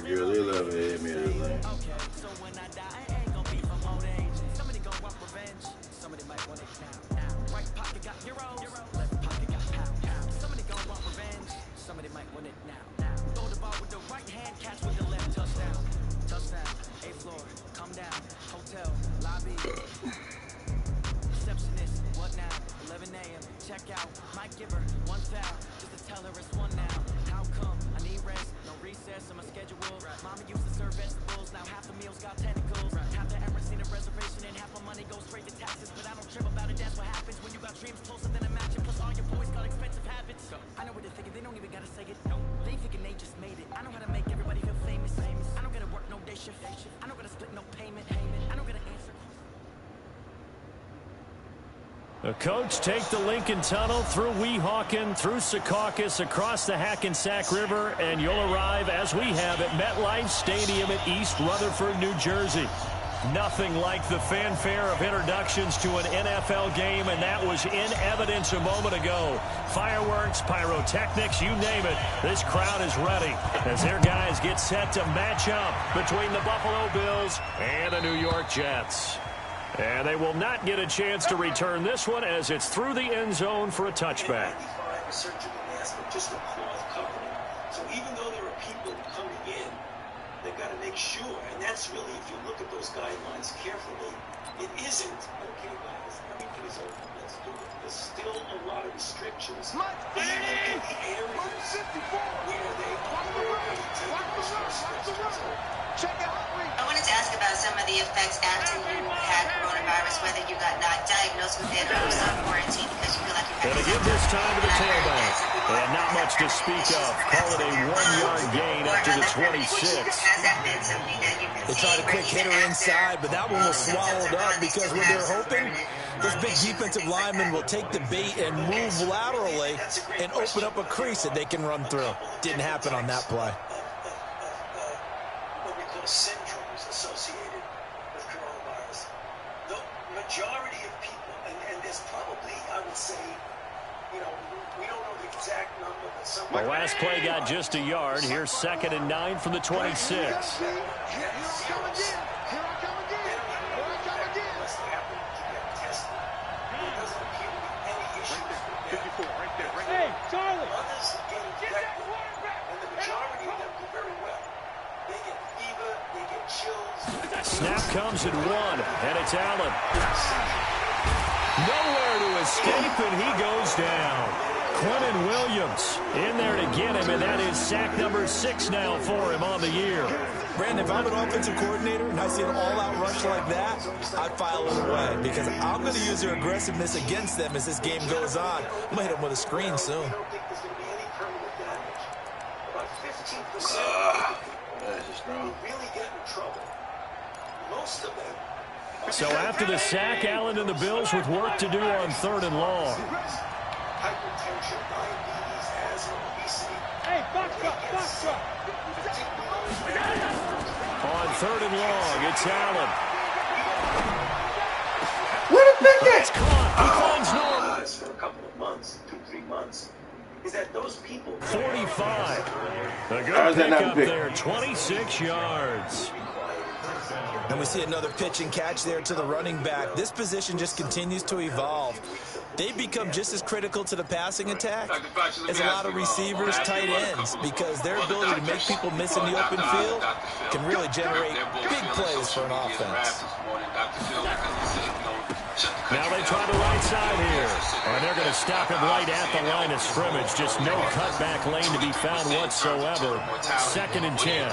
Girl, they love to hit me this thing. The coach take the Lincoln Tunnel through Weehawken, through Secaucus, across the Hackensack River, and you'll arrive, as we have, at MetLife Stadium at East Rutherford, New Jersey. Nothing like the fanfare of introductions to an NFL game, and that was in evidence a moment ago. Fireworks, pyrotechnics, you name it. This crowd is ready as their guys get set to match up between the Buffalo Bills and the New York Jets. And they will not get a chance to return this one as it's through the end zone for a touchback. Just a cloth covering. So even though there are people coming in, they've got to make sure, and that's really, if you look at those guidelines carefully, it isn't, okay guys, everything is open, let's do it. There's still a lot of restrictions, even in the areas where they already take those restrictions. I wanted to ask about some of the effects after you had coronavirus, whether you got not diagnosed with it or you self-quarantined because you feel like you had Going to give this time to the tailback. And not much to speak of. Call it a 1-yard gain up to the 26. They tried a quick hitter inside, but that one was swallowed up because what they're hoping, this big defensive lineman will take the bait and move laterally and open up a crease that they can run through. Didn't happen on that play. Syndromes associated with coronavirus. The majority of people, and there's probably, I would say, you know, we don't know the exact number, but some. The last play got just a yard. Here's 2nd and 9 from the 26. Hey, Charlie! Others get infected, and the majority of them do very well. They get fever, they get chills. Snap comes at 1, and it's Allen. Nowhere to escape, and he goes down. Quentin Williams in there to get him, and that is sack number 6 now for him on the year. Brandon, if I'm an offensive coordinator and I see an all-out rush like that, I'd file it away because I'm going to use their aggressiveness against them as this game goes on. I'm going to hit them with a screen soon. I don't think there's going to be any permanent damage. About 15% will really get in trouble. Most of them. So after the sack, Allen and the Bills with work to do on 3rd and long. Hypertension, diabetes, asthma, obesity. Hey, box truck. On 3rd and long, it's Allen. Where the pick It's caught. He finds Norman. For a couple of months, 2-3 months, is that those people. 45. A How's good that pick not up big? there, 26 yards. And we see another pitch and catch there to the running back. This position just continues to evolve. They become just as critical to the passing attack as a lot of receivers, tight ends, because their ability to make people miss in the open field can really generate big plays for an offense. Now they try the right side here. And they're going to stop him right at the line of scrimmage. Just no cutback lane to be found whatsoever. 2nd and 10.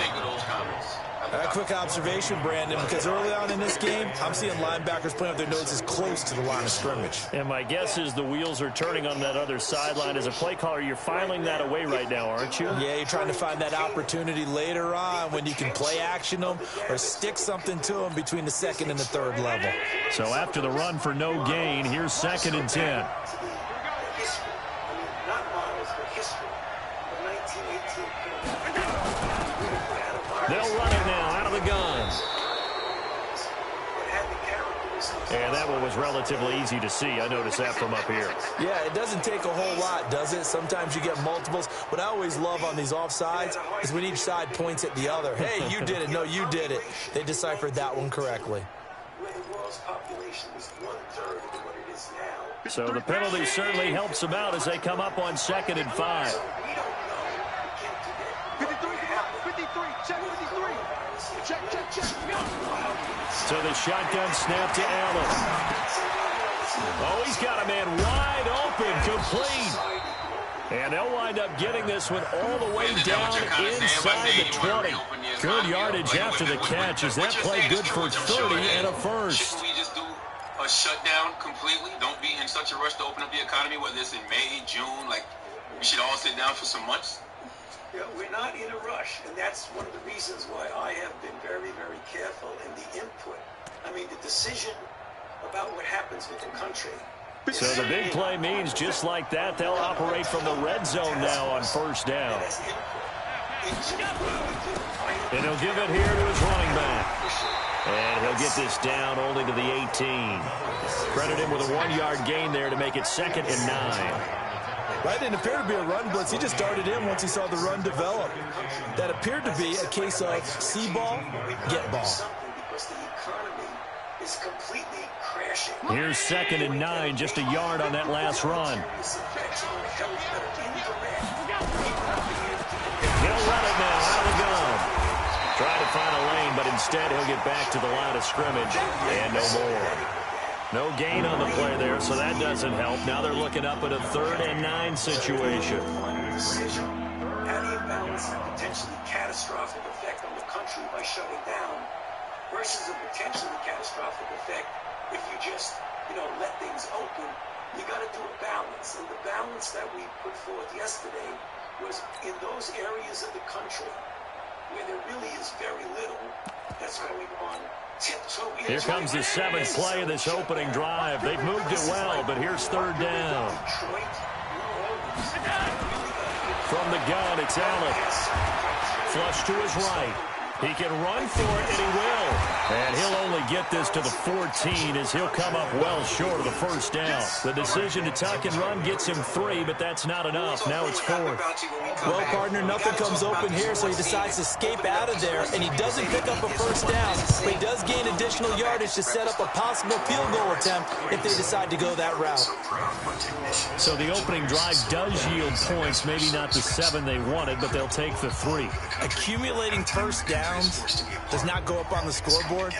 A quick observation, Brandon, because early on in this game, I'm seeing linebackers playing with their noses close to the line of scrimmage. And my guess is the wheels are turning on that other sideline. As a play caller, you're filing that away right now, aren't you? Yeah, you're trying to find that opportunity later on when you can play action them or stick something to them between the 2nd and the 3rd level. So after the run for no gain, here's 2nd and 10. They'll run it now out of the gun. And that one was relatively easy to see. I noticed that from up here. Yeah, it doesn't take a whole lot, does it? Sometimes you get multiples. What I always love on these offsides is when each side points at the other. Hey, you did it. No, you did it. They deciphered that one correctly. Where the world's population was 1/3 of what it is now. So the penalty certainly helps them out as they come up on 2nd and 5. So we don't know. We can't predict. 53, check 53. Check. So the shotgun snap to Allen. Oh, he's got a man wide open, complete. And they'll wind up getting this one all the way down inside the 20. Good yardage after the catch. Is that play good for 30 and a first? Shouldn't we just do a shutdown completely? Don't be in such a rush to open up the economy, whether it's in May, June. Like, we should all sit down for some months. Yeah, we're not in a rush, and that's one of the reasons why I have been very, very careful in the input. I mean, the decision about what happens with the country. So the big play means just like that, they'll operate from the red zone now on first down. And he'll give it here to his running back. And he'll get this down only to the 18. Credit him with a 1-yard gain there to make it 2nd and 9. Right, didn't appear to be a run blitz. He just started in once he saw the run develop. That appeared to be a case of see ball, get ball. Because the economy is completely crashing. Here's 2nd and 9, just a yard on that last run. He'll run it now out of the gun. Try to find a lane, but instead he'll get back to the line of scrimmage and no more. No gain on the play there, so that doesn't help. Now they're looking up at a 3rd and 9 situation. How do you balance a potentially catastrophic effect on the country by shutting down versus a potentially catastrophic effect if you just, let things open? You got to do a balance, and the balance that we put forth yesterday was in those areas of the country where there really is very little that's going on. Here comes the 7th play of this opening drive. They've moved it well, but here's 3rd down. From the gun, it's Allen. Flush to his right. He can run for it, and he will. And he'll only get this to the 14 as he'll come up well short of the first down. The decision to tuck and run gets him 3, but that's not enough. Now it's 4th. Well, partner, nothing comes open here, so he decides to escape out of there, and he doesn't pick up a first down, but he does gain additional yardage to set up a possible field goal attempt if they decide to go that route. So the opening drive does yield points, maybe not the 7 they wanted, but they'll take the 3. Accumulating first downs does not go up on the scoreboard,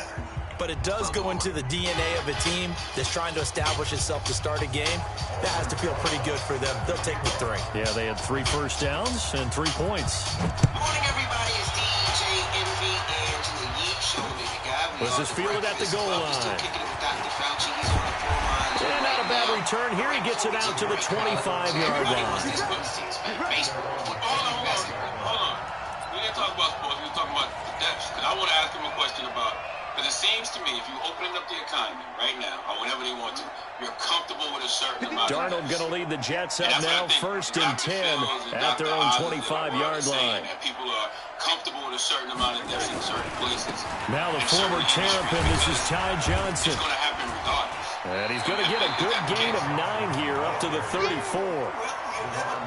but it does go into the DNA of a team that's trying to establish itself to start a game. That has to feel pretty good for them. They'll take the 3. Yeah, they had 3 first downs and 3 points. Good morning, everybody. It's DJ MV Angela Yee showing me the guy. Was this fielded at the goal line? And not a bad return. Here he gets it out to the 25-yard line. Hold on. We didn't talk about sports. We were talking about the depths. Because I want to ask him a question about, because it seems to me if you're opening up the economy right now, or whenever they want to, you're comfortable with a certain amount. Darnold going to lead the Jets up now, 1st and 10 at their own 25-yard line. People are comfortable with a certain amount of depth in certain places. Now the former Terrapin, this is Ty Johnson. It's going to happen regardless. And he's going to get a good gain of 9 here up to the 34.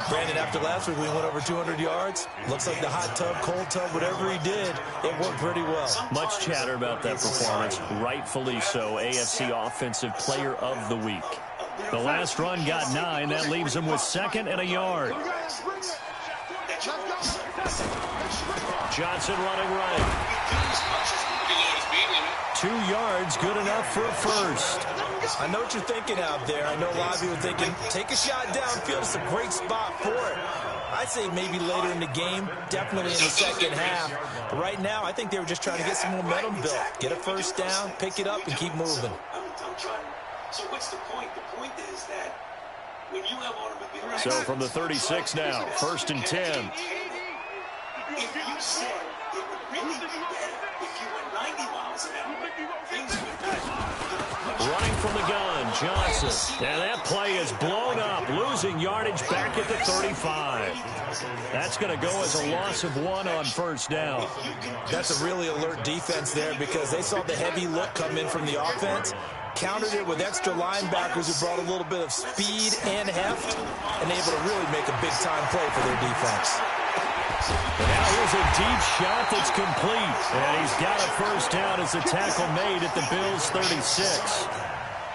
Brandon, after last week, we went over 200 yards. Looks like the hot tub, cold tub, whatever he did, it worked pretty well. Much chatter about that performance. Rightfully so. AFC Offensive Player of the Week. The last run got 9. That leaves him with 2nd and a yard. Johnson running right. 2 yards, good enough for a first. I know what you're thinking out there. I know a lot of you are thinking, take a shot downfield. It's a great spot for it. I'd say maybe later in the game, definitely in the second half. But right now, I think they were just trying to get some momentum built. Get a first down, pick it up, and keep moving. So what's the point? The point is that when you have automobile... So from the 36 now, 1st and 10. If you said it would really be better if you went 90 miles an hour, things would be Running from the gun, Johnson. And that play is blown up, losing yardage back at the 35. That's going to go as a loss of 1 on first down. That's a really alert defense there because they saw the heavy look come in from the offense. Countered it with extra linebackers who brought a little bit of speed and heft, and able to really make a big-time play for their defense. Now here's a deep shot that's complete. And he's got a first down as the tackle made at the Bills' 36.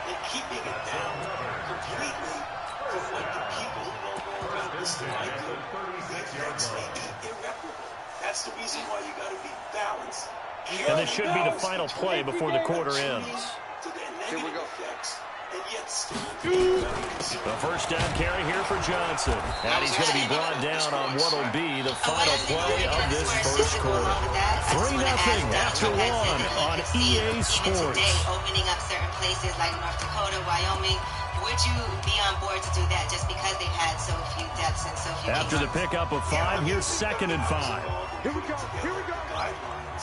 And keeping it down completely for what the people who know more about this than I do. Defense may be irreparable. That's the reason why you got to be balanced. And this should be the final play before the quarter ends. Here we go. The first down carry here for Johnson. And he's going to be brought down on what will be the final play of this first quarter. 3-0 after 1 on EA Sports. Opening up certain places like North Dakota, Wyoming. Would you be on board to do that just because they've had so few deaths and so few After the pickup of 5, here's 2nd and 5. Here we go. Here we go.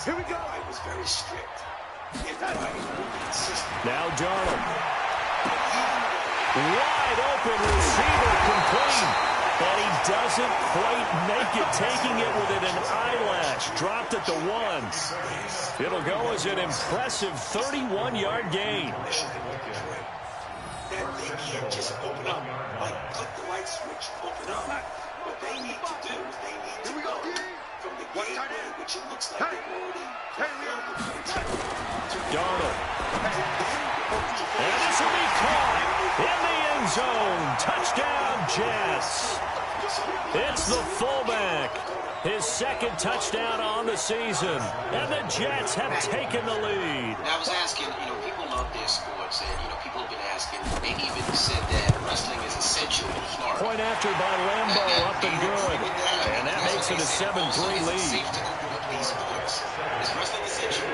Here we go. I was very strict. Now Darnold. Wide open receiver complete. But he doesn't quite make it, taking it within an eyelash. Dropped at the 1. It'll go as an impressive 31-yard gain. That they can't just open up, like click the light switch, open up. What they need to do is they need to go from the gateway, which it looks like they've already fulfilled the criteria. Darnold. And this will be caught in the end zone. Touchdown, Jets. It's the fullback. His 2nd touchdown on the season. And the Jets have taken the lead. I was asking, people love their sports, and, people have been asking, maybe even said that wrestling is essential in Florida. Point after by Lambo, up and good. And that makes it a 7-3 lead. Is wrestling essential?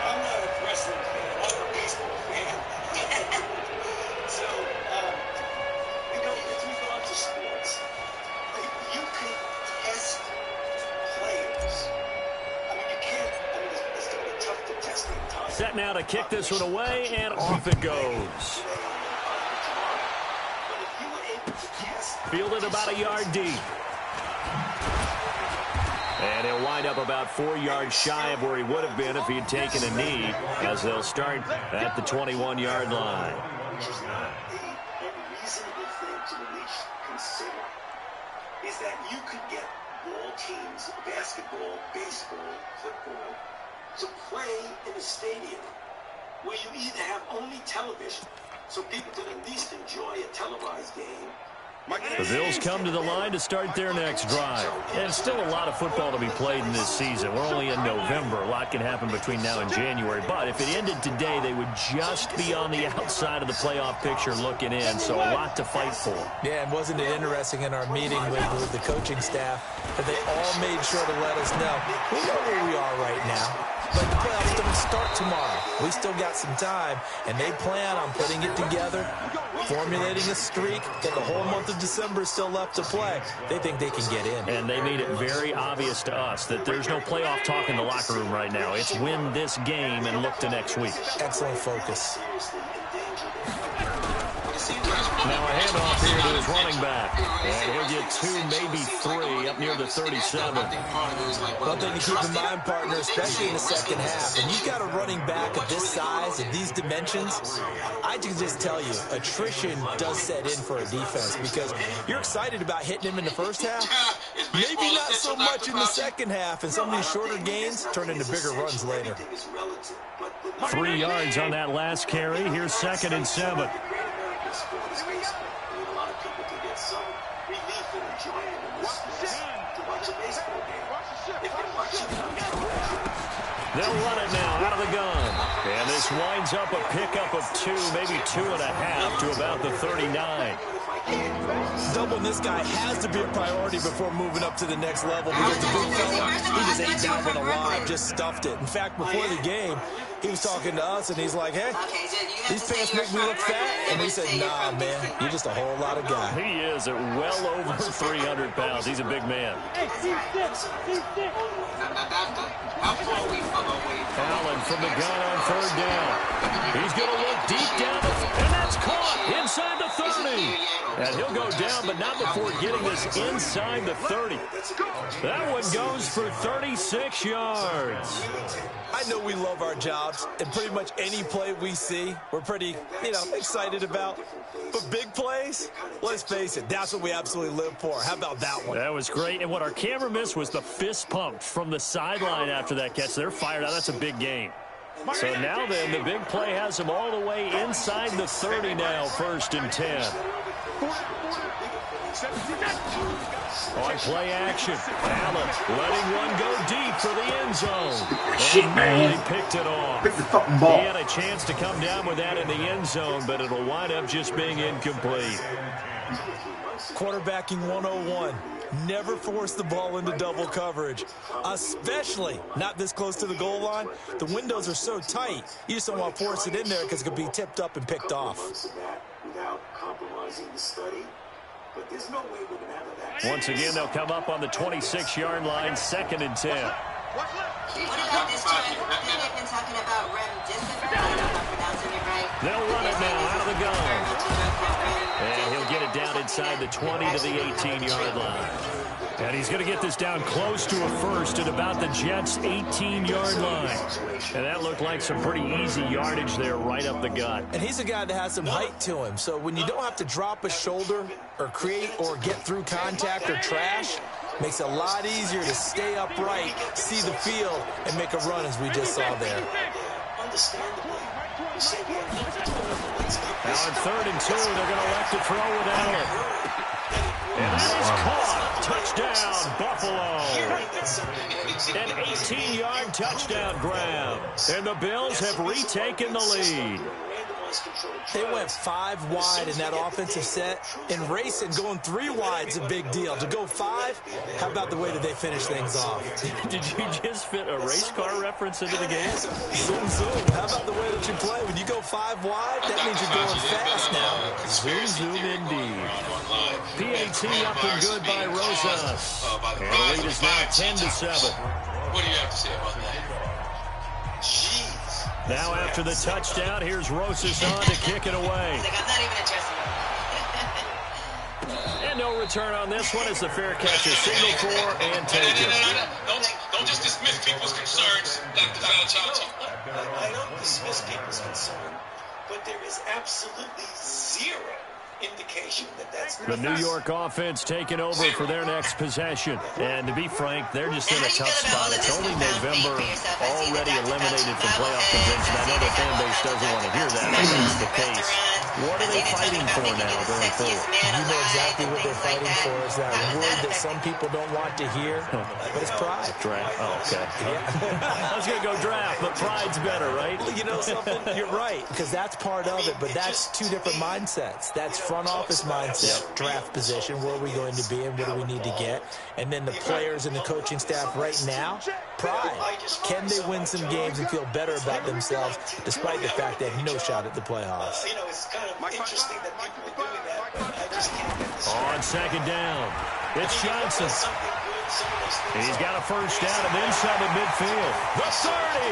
I'm not a wrestling fan. I'm a baseball fan. So, with regard to sports, you can test players. You can't. It's going to be tough to test them. Set now to kick this one away, and off it goes. Fielded about a yard deep. And he'll wind up about 4 yards shy of where he would have been if he had taken a knee, as they'll start at the 21-yard line. Which is not a reasonable thing to at least consider, is that you could get ball teams, basketball, baseball, football, to play in a stadium where you either have only television, so people can at least enjoy a televised game. The Bills come to the line to start their next drive. And still a lot of football to be played in this season. We're only in November. A lot can happen between now and January. But if it ended today, they would just be on the outside of the playoff picture looking in. So a lot to fight for. Yeah, and wasn't it interesting in our meeting with the coaching staff that they all made sure to let us know, we know where we are right now. But the playoffs don't start tomorrow. We still got some time, and they plan on putting it together, formulating a streak, got the whole month of December still left to play. They think they can get in. And they made it very obvious to us that there's no playoff talk in the locker room right now. It's win this game and look to next week. Excellent focus. Now a handoff here to his running back. And he'll get 2, maybe 3 up near the 37. One thing to keep in mind, partner, especially in the second half, when you've got a running back of this size and these dimensions, I can just tell you, attrition does set in for a defense because you're excited about hitting him in the first half. Maybe not so much in the second half, and some of these shorter gains turn into bigger runs later. 3 yards on that last carry. Here's 2nd and 7. Sport is baseball. A lot of people can get some relief and enjoyment in this to watch a baseball game. If they're watching it, they'll run it now out of the gun. And this winds up a pickup of 2, maybe 2.5 to about the 39. Doubling this guy has to be a priority before moving up to the next level because the big fella, he just ate that one alive, just stuffed it. In fact, before the game, he was talking to us, and he's like, hey, these pants make me look fat. And we said, nah, man, you're just a whole lot of guy. He is at well over 300 pounds. He's a big man. Allen from the gun on 3rd down. He's going to look deep down, and that's caught inside the 30. And he'll go down, but not before getting this inside the 30. That one goes for 36 yards. I know we love our jobs, and pretty much any play we see, we're pretty, excited about. But big plays, let's face it, that's what we absolutely live for. How about that one? That was great, and what our camera missed was the fist pump from the sideline after that catch. They're fired out. That's a big game. So now then, the big play has them all the way inside the 30 now, 1st and 10. On play action, Allen letting one go deep for the end zone. Shit, man. He picked it off. Pick the fucking ball. He had a chance to come down with that in the end zone, but it'll wind up just being incomplete. Quarterbacking 101. Never force the ball into double coverage, especially not this close to the goal line. The windows are so tight, you just don't want to force it in there because it could be tipped up and picked off. Once again, they'll come up on the 26-yard line, 2nd and 10. What about this time? I think they've been talking about remdesivir. I don't know if I'm pronouncing it right. They'll run it now out of the gun. And he'll get it down inside the 20 to the 18-yard line. And he's going to get this down close to a first at about the Jets' 18-yard line. And that looked like some pretty easy yardage there right up the gut. And he's a guy that has some height to him. So when you don't have to drop a shoulder or create or get through contact or trash, makes it a lot easier to stay upright, see the field, and make a run as we just saw there. Now on 3rd and 2, they're going to elect to throw with Allen. And that is caught. Touchdown, Buffalo. An 18-yard touchdown grab. And the Bills have retaken the lead. They went 5 wide in that offensive set, and racing going 3 wide is a big deal. To go 5, how about the way that they finish things off? Did you just fit a race car reference into the game? Zoom, zoom. How about the way that you play? When you go 5 wide, that means you're going fast now. Zoom, zoom indeed. PAT up and good by Rosas. And the lead is now 10-7. What do you have to say about that? Now after the touchdown, here's Rosas on to kick it away. He's like, I'm not even addressing it. And no return on this one as the fair catch is signaled for and taken. Don't just dismiss people's concerns, Dr. Falchauci. I don't dismiss people's concern, but there is absolutely zero indication that that's the New York offense taking over for their next possession. And to be frank, they're just in a tough spot. It's only November, already eliminated from playoff contention. I know the fan base doesn't want to hear that, but that's the case. What are they fighting for now going forward? You know exactly what they're fighting for. Is that word that some people don't want to hear, but it's pride. Draft. Oh, okay. I was going to go draft, but pride's better, right? You know something? You're right, because that's part of it, but that's 2 different mindsets. That's front office mindset, draft position, where are we going to be and what do we need to get? And then the players and the coaching staff right now, pride. Can they win some games and feel better about themselves despite the fact they have no shot at the playoffs? You know, it's kind of interesting that people are doing that, but I just can't get this. On 2nd down, it's Johnson. He's got a first down and then some at midfield. The 30.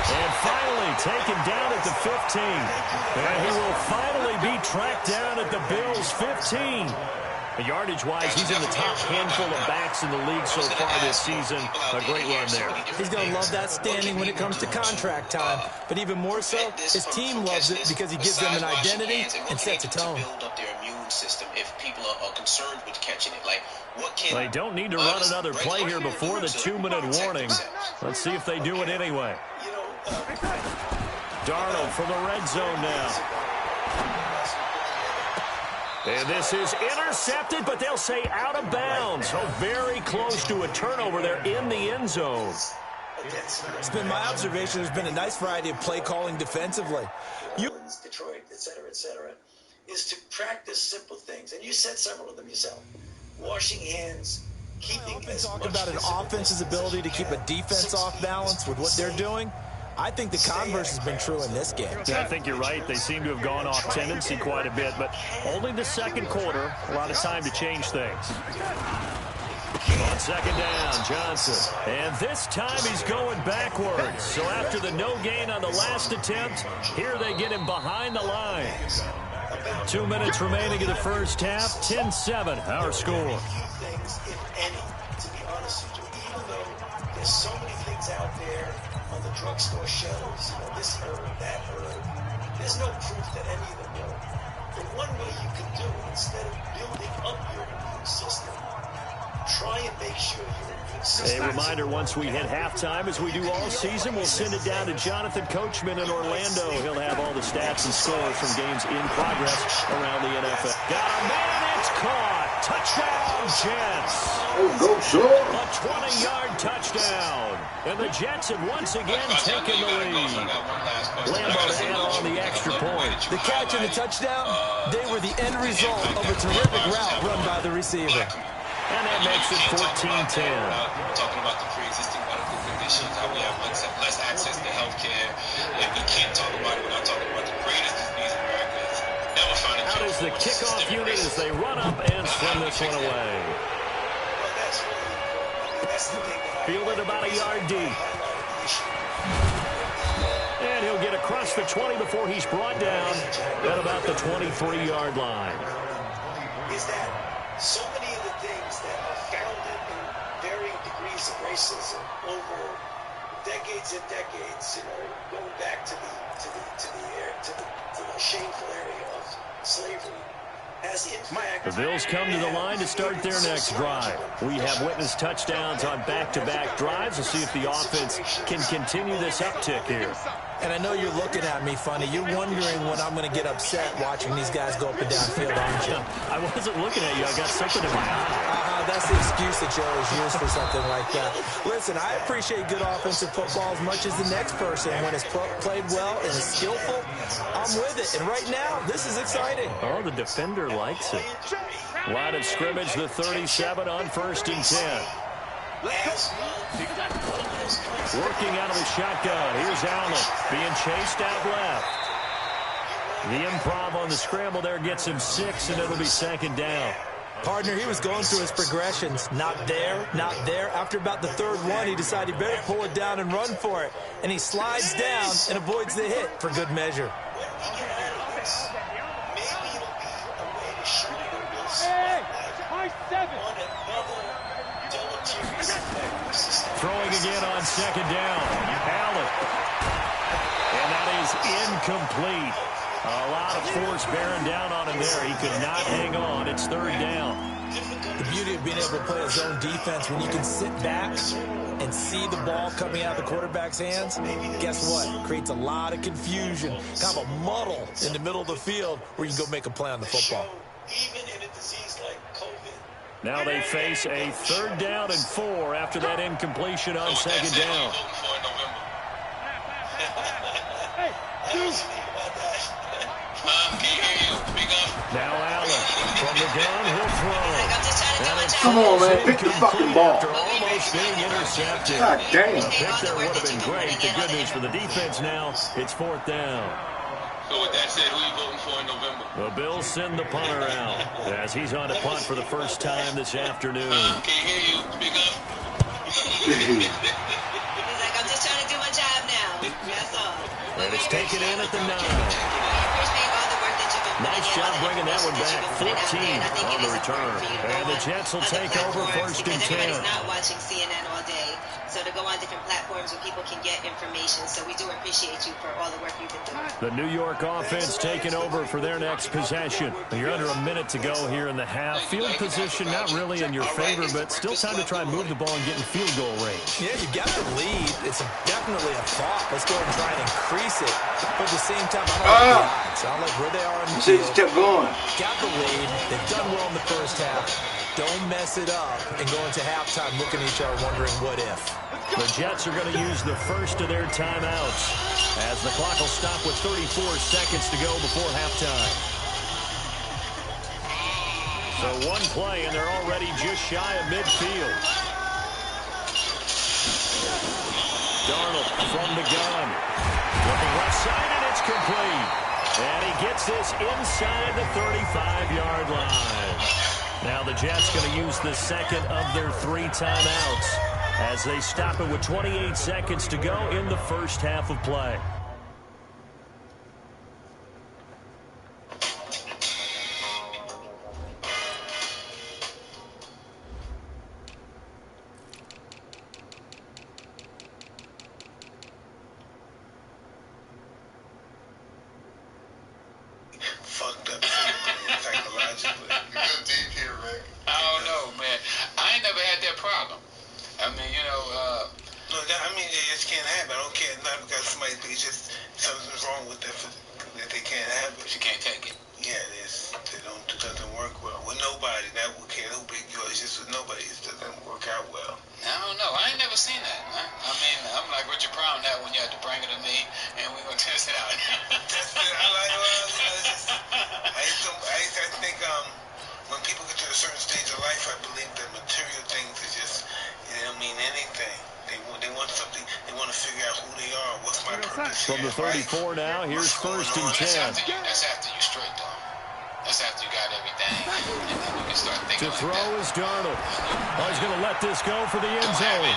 And finally taken down at the 15. And he will finally be tracked down at the Bills' 15. Yardage-wise, he's in the top handful of backs in the league so far this season. A great run there. He's going to love that standing when it comes to contract time. But even more so, his team loves it because he gives them an identity and sets a tone. System if people are concerned with catching it. Like, what can they don't need to run another play here before the 2-minute warning. Let's see if they do it anyway. Darnold from the red zone now. And this is intercepted, but they'll say out of bounds. So very close to a turnover there in the end zone. It's been my observation there's been a nice variety of play calling defensively. Detroit, et cetera, is to practice simple things. And you said several of them yourself. Washing hands, keeping as talk much about an offense's ability to keep a defense off balance with what they're doing. I think the converse has been true in this game. Yeah, I think you're right. They seem to have gone off tendency quite a bit, but only the 2nd quarter, a lot of time to change things. On 2nd down, Johnson. And this time he's going backwards. So after the no gain on the last attempt, here they get him behind the line. 2 minutes remaining in the first half. 10-7, our score. Things, if any, to be honest with you, even though there's so many things out there on the drugstore shelves, this herb, that herb, there's no proof that any of them work. The one way you can do it, instead of building up your immune system, try and make sure your immune system... A reminder, once we hit halftime, as we do all season, we'll send it down to Jonathan Coachman in Orlando. He'll have all the stats and scores from games in progress around the NFL. Got a man, it's caught. Touchdown, Jets. Oh, go short. A 20-yard touchdown. And the Jets have once again taken the lead. Lambo to add on the extra point. The catch and the touchdown, they were the end result of a terrific route run by the receiver. And that makes it 14-10. Talking about the pre-existing medical conditions, how we have less access to health care, and we can't talk about it without talking about the greatest disease in America. Out is the kickoff unit as they run up and swim this one away. Fielded about a yard deep. And he'll get across the 20 before he's brought down at about the 23-yard line. Is that so many of the things that are founded in varying degrees of racism over decades and decades, going back to the shameful area of slavery, has in fact... The Bills come to the line to start their next drive. We have witnessed touchdowns on back-to-back drives. We'll see if the offense can continue this uptick here. And I know you're looking at me funny. You're wondering when I'm going to get upset watching these guys go up and down field, aren't you? I wasn't looking at you. I got something in my eye. That's the excuse that you always use for something like that. Listen, I appreciate good offensive football as much as the next person. When it's played well and is skillful, I'm with it. And right now, this is exciting. Oh, the defender likes it. Line of scrimmage, the 37 on 1st and 10. Working out of the shotgun. Here's Allen being chased out left. The improv on the scramble there gets him 6, and it'll be 2nd down. Partner, he was going through his progressions. Not there, not there. After about the 3rd one, he decided he better pull it down and run for it. And he slides down and avoids the hit for good measure. Throwing again on 2nd down. Allen. And that is incomplete. A lot of force bearing down on him there. He could not hang on. It's 3rd down. The beauty of being able to play a zone defense, when you can sit back and see the ball coming out of the quarterback's hands, guess what? Creates a lot of confusion, kind of a muddle in the middle of the field where you can go make a play on the football. Even in a disease like COVID. Now they face a 3rd down and 4 after that incompletion on 2nd down. Now Allen from the gun, he'll throw. Come on, man, pick the fucking ball. After almost being intercepted. God damn. A pick there would have been great. The good news for the defense now, it's 4th down. So with that said, who are you voting for in November? The Bills send the punter out as he's on to punt for the first time this afternoon. Can't hear you. Speak up. He's like, I'm just trying to do my job now. That's all. And it's taken in at the 9. Nice job bringing that one back. 14 on the return. And the Jets will take over 1st and 10. Everybody's not watching CNN all day, so to go on different platforms where people can get information. So we do appreciate you for all the work you've been doing. The New York offense taking over for their next possession. You're under a minute to go here in the half. Field position not really in your favor, but still time to try and move the ball and get in field goal range. Yeah, you got the lead. It's definitely a thought. Let's go ahead and try and increase it. But at the same time, I don't like the odds. I like where they are in the Just kept going. Got the lead. They've done well in the first half. Don't mess it up and go into halftime looking at each other wondering what if. The Jets are going to use the first of their timeouts as the clock will stop with 34 seconds to go before halftime. So one play and they're already just shy of midfield. Darnold from the gun. Looking left side and it's complete. And he gets this inside the 35-yard line. Now the Jets going to use the second of their 3 timeouts as they stop it with 28 seconds to go in the first half of play. I mean, it just can't happen. I don't care. Not because somebody, it's just something's wrong with that they can't have it. She can't take it. Yeah, it is. It doesn't work well with nobody. Not with care who big you are. It's just with nobody. It doesn't work out well. I don't know. I ain't never seen that. I mean, I'm like Richard Pryor now when you had to bring it to me and we're gonna test it out. Test it. I like. Well, you know, it's just. I think when people get to a certain stage of life, I believe that material things is just. They don't mean anything. They want something. They want to figure out who they are. What's my purpose? From the 34 now, here's first and 10. That's after you straight though. That's after you got everything. And then you can start thinking to throw is Darnold. Oh, he's going to let this go for the end zone.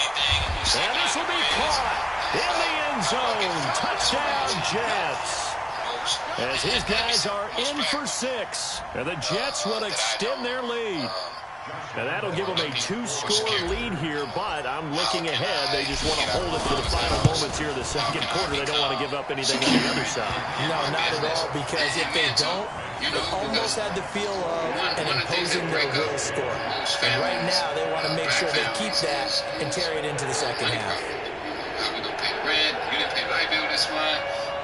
And this will be caught in the end zone. Touchdown, Jets. As his guys are in for 6. And the Jets will extend their lead. And that'll give them a 2-score lead here, but I'm looking ahead. They just want to hold it for the final moments here of the second quarter. They don't want to give up anything on the other side. No, not at all, because if they don't, it almost had the feel of an imposing their will score. And right now, they want to make sure they keep that and carry it into the second half. We're going to pay red. You didn't pay light bill this one.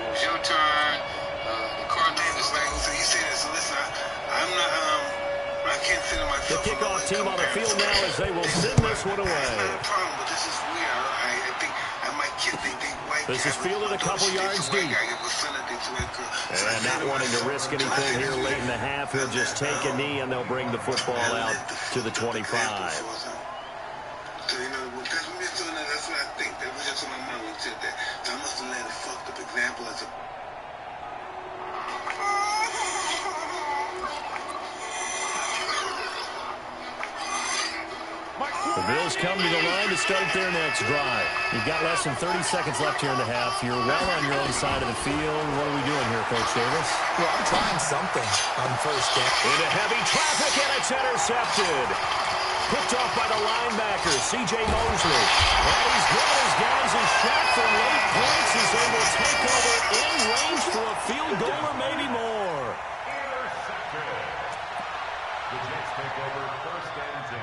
It was your turn. The Cardinals. So you say that. So listen, I'm not... I can't sit on my The kickoff team on the field now as they will send this one away. That's not a problem, but this is weird. I think my kids, they white. This is fielded a couple yards deep. And not wanting to risk anything here late in the half, he'll just take a knee and they'll bring the football out to the 25. So, you know, that's what I think. That was just on my mind when you said that. So I must have led a fucked up example as a... The Bills come to the line to start their next drive. You've got less than 30 seconds left here in the half. You're well on your own side of the field. What are we doing here, Coach Davis? Well, I'm trying something on first down. Into heavy traffic, and it's intercepted. Picked off by the linebacker, C.J. Mosley. And he's got his guys a shot for late points as they will take over in range for a field goal or maybe more. Intercepted. The Jets take over first and 10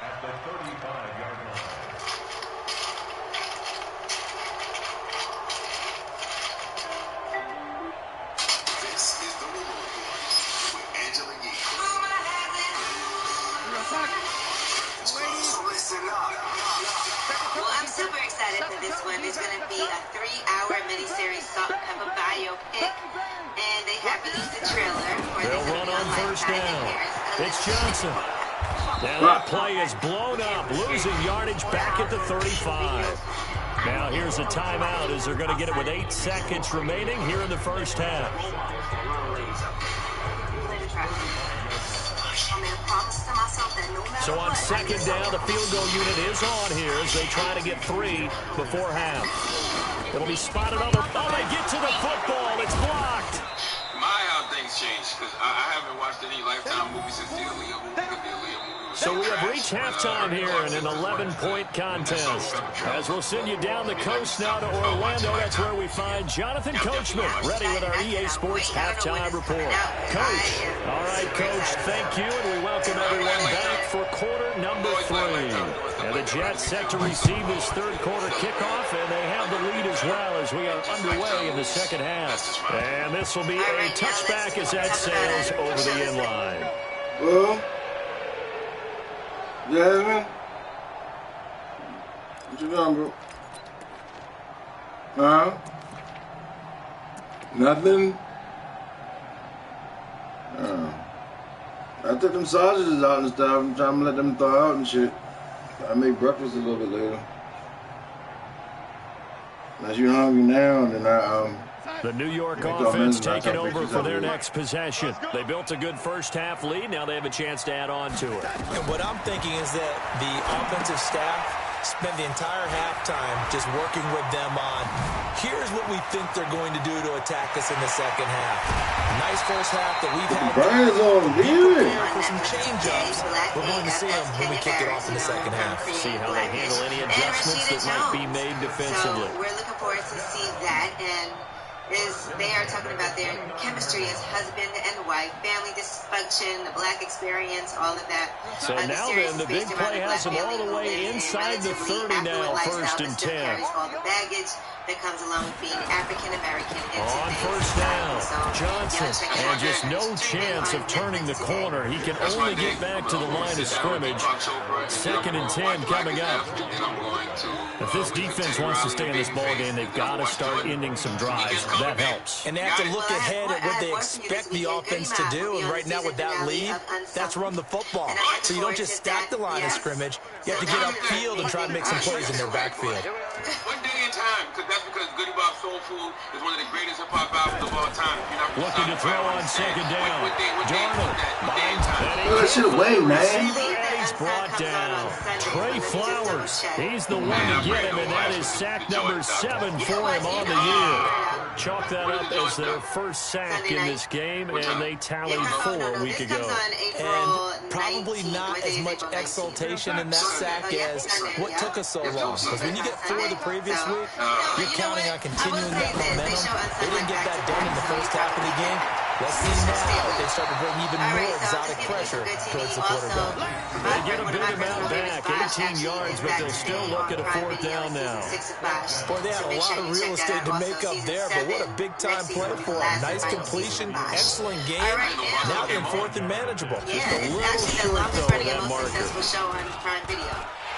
at the 35-yard line. This is the Rumor Report with Angela Yee. Well, I'm super excited for this one. It's going to be a 3-hour miniseries salt and pepper biopic, and they have released a trailer. They'll run on first down. It's Johnson. Now that play is blown up, losing yardage back at the 35. Now here's a timeout as they're going to get it with 8 seconds remaining here in the first half. So on second down, the field goal unit is on here as they try to get 3 before half. It'll be spotted on the... Oh, they get to the football. It's blocked. My how things change, because I haven't watched any Lifetime movie since the Aaliyah movie. So we have reached halftime here in an 11-point contest. As we'll send you down the coast now to Orlando, that's where we find Jonathan Coachman, ready with our EA Sports Halftime Report. Coach. All right, Coach, thank you, and we welcome everyone back for quarter number 3. And the Jets set to receive this third quarter kickoff, and they have the lead as well as we are underway in the second half. And this will be a touchback as that sails over the end line. Well, Jasmine? What you doing, bro? Huh? Nothing? I took them sausages out and stuff. I'm trying to let them thaw out and shit. I make breakfast a little bit later. Unless you're hungry now, then The New York offense taking over for their next possession. They built a good first half lead. Now they have a chance to add on to it. And what I'm thinking is that the offensive staff spent the entire halftime just working with them on, here's what we think they're going to do to attack us in the second half. Nice first half that we've had. Be prepared for some change-ups. We're going to see them when we kick it off in the second half. See how they handle any adjustments that might be made defensively. So we're looking forward to see that, and they are talking about their chemistry as husband and wife. white family dysfunction, the black experience, all of that. So now then, the big play has them all the way inside the 30 now, 1st and 10. All the baggage that comes along with being African-American. On first down, Johnson, and just no chance of turning the corner. He can only get back to the line of scrimmage. 2nd and 10 coming up. If this defense wants to stay in this ballgame, they've got to start ending some drives. That helps. And they have to look ahead at what they expect the offense to do. And right now with that lead, that's run the football. So you don't just stack the line of scrimmage. You have to get upfield and try to make some plays in their backfield. One day in time, that's because Goody Bob Soul Food is one of the greatest hip-hop albums of all time. Looking to throw on 2nd down. Darnold behind time. That shit away, man. He's brought down. Trey Flowers. He's the one to get him, and that is sack number 7 for him on the year. Chalk that up as their first sack in this game, and they tallied 4 a week ago. And probably not as much exultation in that sack as what took us so long. Because when you get 4 the previous week, you're counting on continuing that momentum. They didn't get that done in the first half of the game. Let's see now if they start to bring even more exotic pressure towards the quarterback. They get a big amount back, 18 yards, but they'll still look at a 4th down now. Boy, they had a lot of real estate to make up there, but what a big-time play for them. Nice completion, excellent game. Now they're in 4th and manageable. Just a little short, though, of that marker.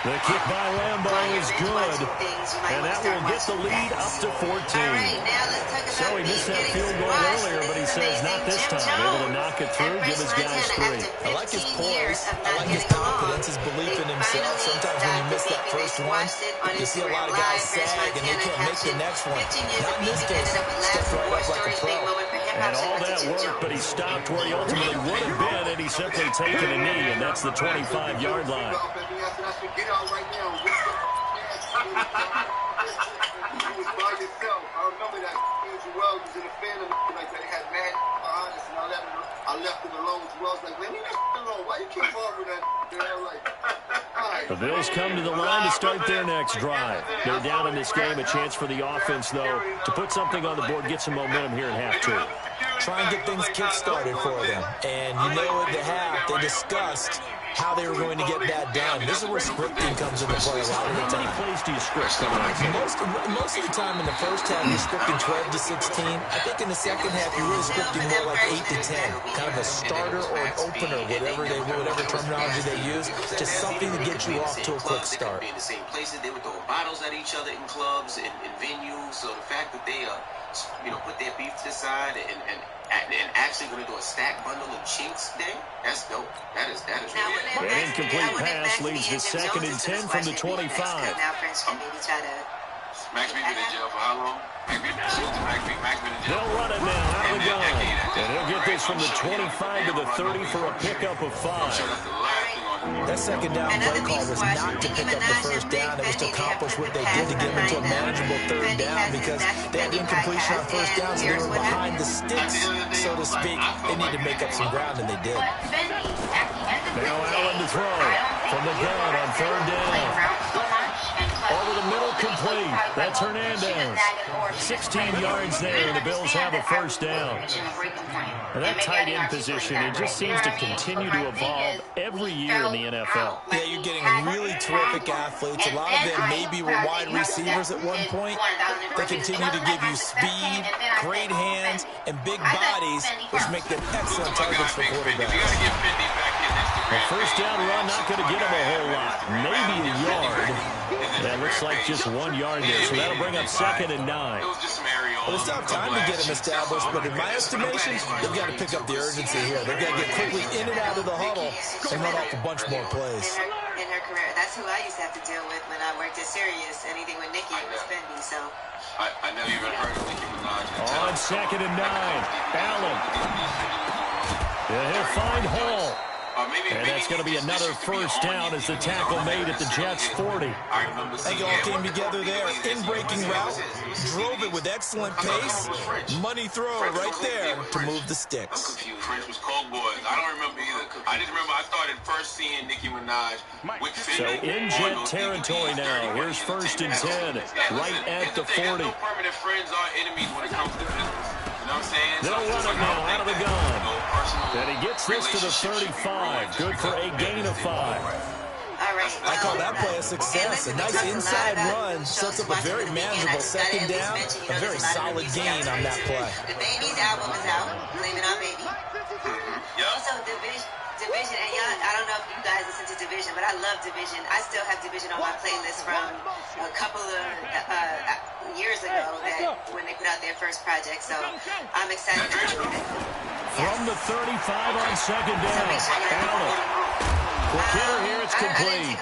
The kick by Lambo is good, and that will get the lead up to 14. So he missed that field goal earlier, but he says not this time. Able to knock it through, give his guys 3. I like his poise. I like his confidence, his belief in himself. Sometimes when you miss that first one, you see a lot of guys sag, and they can't make the next one. Not in this case. Stepped right up like a pro. And all that work, but he stopped where he ultimately would have been, and he's simply taken a knee, and that's the 25-yard line. Right now, I remember that Wells was in a fan of like that. They had mad behind us, and I left him alone. Wells like, man, leave that alone. Why you keep bothering that? Like, the Bills come to the line to start their next drive. They're down in this game. A chance for the offense, though, to put something on the board, get some momentum here in half 2. Try and get things kick-started for them. And you know at the half, they discussed how they were going to get that done. This is where scripting comes into play a lot of the time. How many plays do you script? Most of the time in the first half, you're scripting 12 to 16. I think in the second half, you're really scripting more like 8 to 10. Kind of a starter or an opener, whatever terminology they use. Just something to get you off to a quick start. In the same places, they were throwing bottles at each other in clubs and venues. So the fact that they put their beef to the side and actually going to do a stack bundle of Chinks day, that's dope. That is really. An incomplete pass leads to 2nd and 10 from the 25. Max Beef been in jail for how long? They'll run it now out of the gun. And he'll get this from the 25 to the 30 for a pickup of 5. That second down play call was not to pick up the first down. It was to accomplish what they did to get them into a manageable 3rd down because they had incompletion on first down, so they were behind the sticks, so to speak. They need to make up some ground, and they did. Now Allen to throw from the gun on 3rd down. Over the middle, complete. That's Hernandez. 16 yards there, and the Bills have a first down. And that tight end position, it just seems to continue to evolve every year in the NFL. Yeah, you're getting really terrific athletes. A lot of them maybe were wide receivers at one point. They continue to give you speed, great hands, and big bodies, which make them excellent targets for quarterbacks. A first down run, not going to get him a whole lot. Maybe a yard. That looks like just 1 yard there, so that'll bring up 2nd and 9. Well, they still have time to get him established, but in my estimation, they've got to pick up the urgency here. They've got to get quickly in and out of the huddle and run off a bunch more plays. In her career, that's who I used to have to deal with when I worked at Sirius. Anything with Nikki was Bendy, so. I never even heard of Nicki Minaj. On 2nd and 9, Allen. Yeah, he'll find Hall. And that's going to be another first down as the tackle made at the Jets' 40. They all came together there. In-breaking route. Drove it with excellent pace. Money throw right there to move the sticks. French was cold boys. I don't remember either. I just remember I started first seeing Nicki Minaj with So in Jet territory now. Here's 1st and 10. Right at the 40. No permanent friends or enemies when it comes to business. You know what I'm saying? They'll run it now out of the gun. And he gets this to the 35. Good for a gain of 5. I call that play a success. A nice inside run sets up a very manageable second down. A very solid gain on that play. The Baby's album is out. Blame it on Baby. Also, Division, and y'all, I don't know if you guys listen to Division, but I love Division. I still have Division on my playlist from a couple of years ago when they put out their first project. So I'm excited to do it. From the 35 on second down. Quick hitter here, it's complete.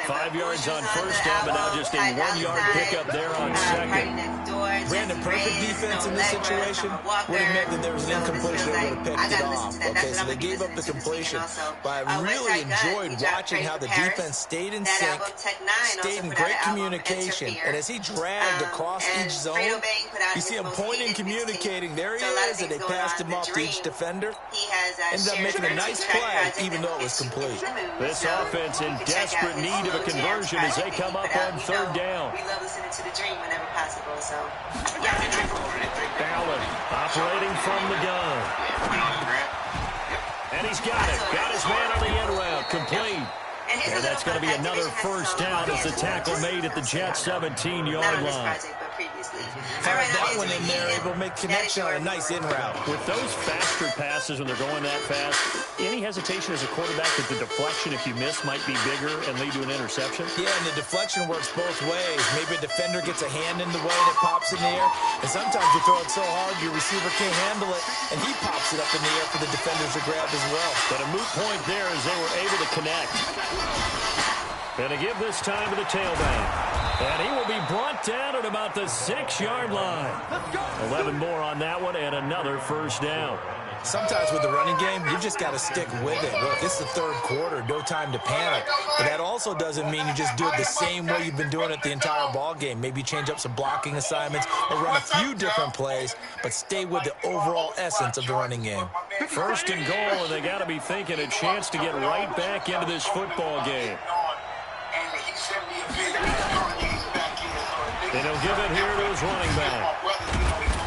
5 yards on first down, but now just a 1-yard pickup there on second. Brandon, perfect defense in this situation would have meant that there was an incompletion that would have picked it off. Okay, so they gave up the completion, but I really enjoyed watching how the defense stayed in sync, stayed in great communication, and as he dragged across each zone, you see him pointing, communicating, there he is, and they passed him off to each defender. Ended up making a nice play, even though it was complete. This offense in desperate need of a conversion as they come up on third down. We love listening to the dream whenever possible, so. Allen operating from the gun. And he's got it. Got his man on the end route. Complete. And that's going to be another first down as the tackle made at the Jets' 17-yard line. Fired that one in there, able to make connection on a nice in route. With those faster passes when they're going that fast, any hesitation as a quarterback that the deflection, if you miss, might be bigger and lead to an interception? Yeah, and the deflection works both ways. Maybe a defender gets a hand in the way and it pops in the air. And sometimes you throw it so hard your receiver can't handle it, and he pops it up in the air for the defenders to grab as well. But a moot point there as they were able to connect. And to give this time to the tailback. And he will be brought down at about the 6-yard line. 11 more on that one and another first down. Sometimes with the running game, you just got to stick with it. Look, it's the third quarter, no time to panic. But that also doesn't mean you just do it the same way you've been doing it the entire ball game. Maybe change up some blocking assignments or run a few different plays, but stay with the overall essence of the running game. First and goal, and they got to be thinking a chance to get right back into this football game. And he'll give it here to his running back.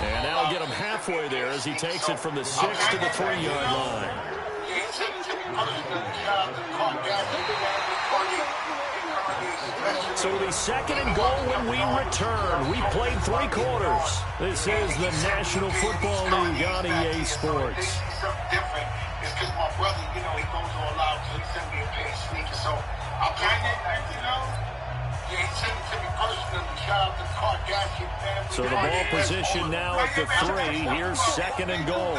And that'll get him halfway there as he takes it from the 6 to the 3-yard line. So it'll be second and goal when we return. We played 3 quarters. This is the National Football League on EA Sports. It's because my brother, he goes all out, so he sent me a pair of sneakers. So I'm kind of, he sent it to me personally. Shout out to the Kardashian family. So the ball position now at the 3. Here's second and goal.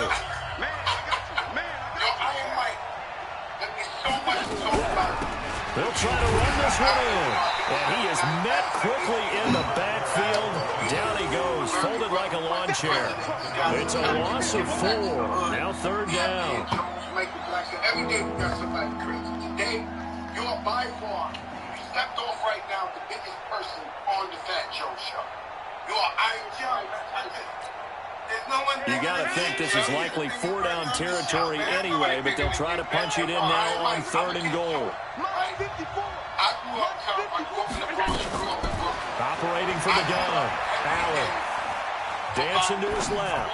They'll try to run this one in. And he is met quickly in the backfield. Down he goes, folded like a lawn chair. It's a loss of 4. Now third down. Every day we got somebody crazy. Today, you are by far, you stepped off right now, the biggest person on the Fat Joe show. You are Iron Joe. You got to think this is likely 4-down territory anyway, but they'll try to punch it in now on third and goal. Operating for the gun. Allen. Dancing to his left.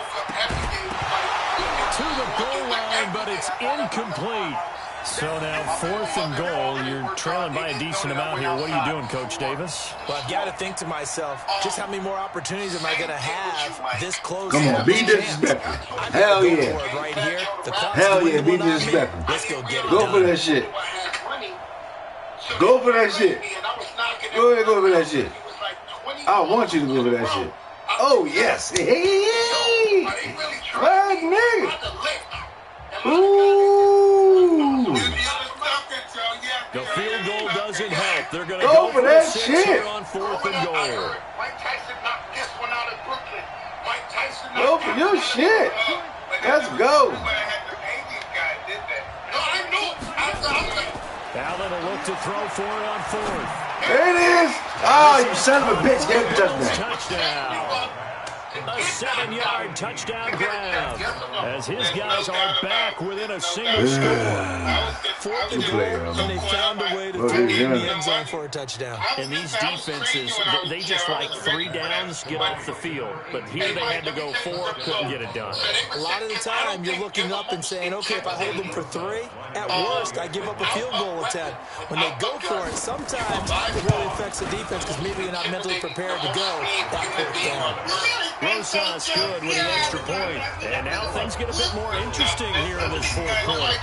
To the goal line, but it's incomplete. So now fourth and goal. You're trailing by a decent amount here. What are you doing, Coach Davis? Well, I've got to think to myself, just how many more opportunities am I going to have this close? Come on, be disrespectful. Hell yeah. Right here. Hell yeah, be disrespectful. Let's go get it Go done. for that shit. Go for that shit. Go ahead, go for that shit. I want you to go for that shit. Oh, yes. Hey. Right, nigga. Ooh. The field goal doesn't help. They're going to go for that 6 shit. here on fourth and goal. Go for your shit. Let's go. Allen will look to throw for it on fourth. There it is. Oh, you son of a bitch. Get a touchdown. Touchdown. A 7-yard touchdown grab as his guys are back within a single score. Fourth and goal, and they found a way to throw it in the end zone for a touchdown. And these defenses, they just like 3 downs, get off the field. But here they had to go 4, couldn't get it done. A lot of the time, you're looking up and saying, okay, if I hold them for 3, at worst, I give up a field goal attempt. When they go for it, sometimes it really affects the defense because maybe you're not mentally prepared to go that 4th down. Rosas good with the extra point. And now things get a bit more interesting here in this 4th quarter.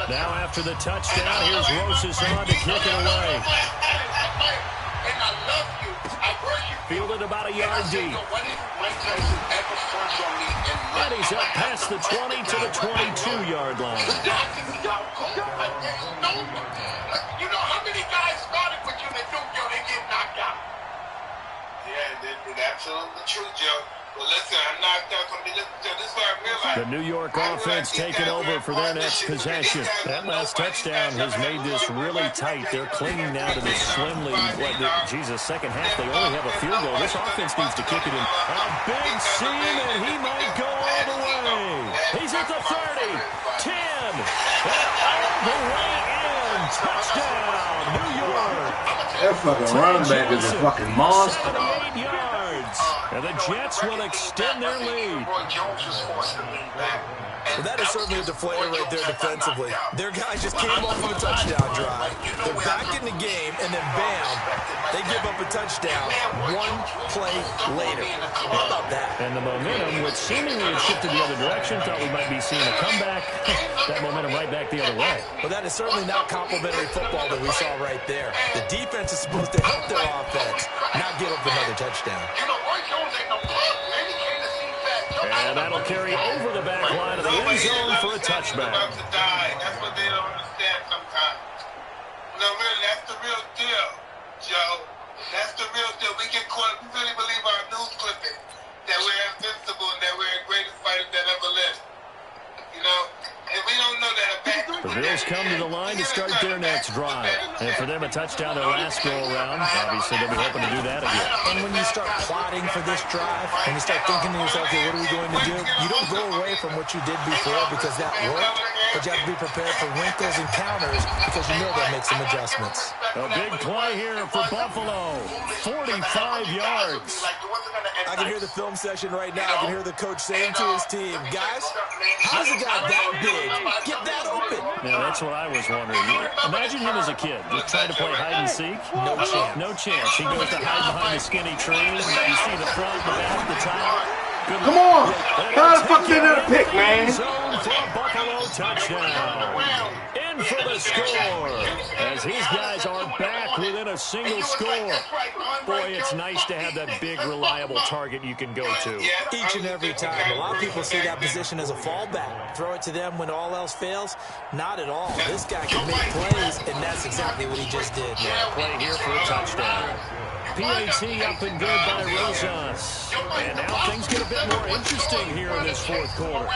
Now after the touchdown, here's Rosas on to kick it away. Fielded about a yard deep. And he's up past the 20 to the 22-yard line. You know how many guys started with you that they get knocked out? Yeah, that's absolutely true, Joe. Well, listen, I'm knocked out. This is what I realized. The New York offense taking over for their next possession. That last touchdown has made this really tight. They're clinging now to this slim lead. Jesus, second half, they only have a field goal. This offense needs to kick it in. A big seam, and he might go all the way. He's at the 30, 10, and all the way in. Touchdown, New York. That fucking running back is a fucking monster. 78 yards. And the Jets will extend their lead. Well, that is certainly a deflator right there defensively. Their guys just came off of a touchdown drive. They're back in the game, and then bam, they give up a touchdown 1 play later. How about that? And the momentum, which seemingly had shifted the other direction, thought we might be seeing a comeback. That momentum right back the other way. Well, that is certainly not complimentary football that we saw right there. The defense is supposed to help their offense, not give up another touchdown. And that'll carry over the back line of the end zone for a touchback. That's what they don't understand sometimes. No, really, that's the real deal, Joe. That's the real deal. We get caught. We really believe our news clipping that we're invincible and that we're the greatest fighters that ever lived. You know? And we don't know that a back. The Bills come to the line to start their next drive. And for them, a touchdown their last go-around. Obviously, they'll be hoping to do that again. And when you start plotting for this drive, and you start thinking to yourself, okay, what are we going to do? You don't go away from what you did before because that worked, but you have to be prepared for wrinkles and counters because you know they'll make some adjustments. A big play here for Buffalo. 45 yards. I can hear the film session right now. I can hear the coach saying to his team, guys, how's a guy that big get that open? Yeah, that's what I was wondering. Imagine him as a kid, just trying to play hide and seek. No chance. No chance. He goes to hide behind the skinny trees. You see the front, the back, the top. Come on! How the fuck did that pick, man? Zone for a Buffalo touchdown. In for the score. As his guys are back within a single score. Boy, it's nice to have that big, reliable target you can go to. Each and every time. A lot of people see that position as a fallback. Throw it to them when all else fails. Not at all. This guy can make plays, and that's exactly what he just did. Yeah, play here for a touchdown. PAT up and good by Rosas. And now things get a bit more interesting here in this 4th quarter.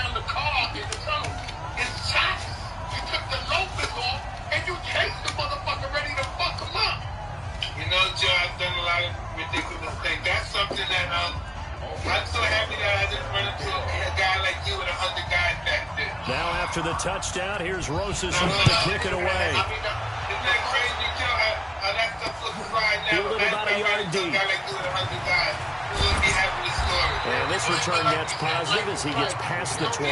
You know, Joe, I've done a lot of ridiculous things. That's something that I'm so happy that I just run into a guy like you and 100 guys back there. Now after the touchdown, here's Rosas on to kick it away. Isn't that crazy, Joe? How that stuff looks right now. Fielded about a yard deep. A guy like you and 100 guys. We'll be happy to score. And this return gets positive as he gets past the 25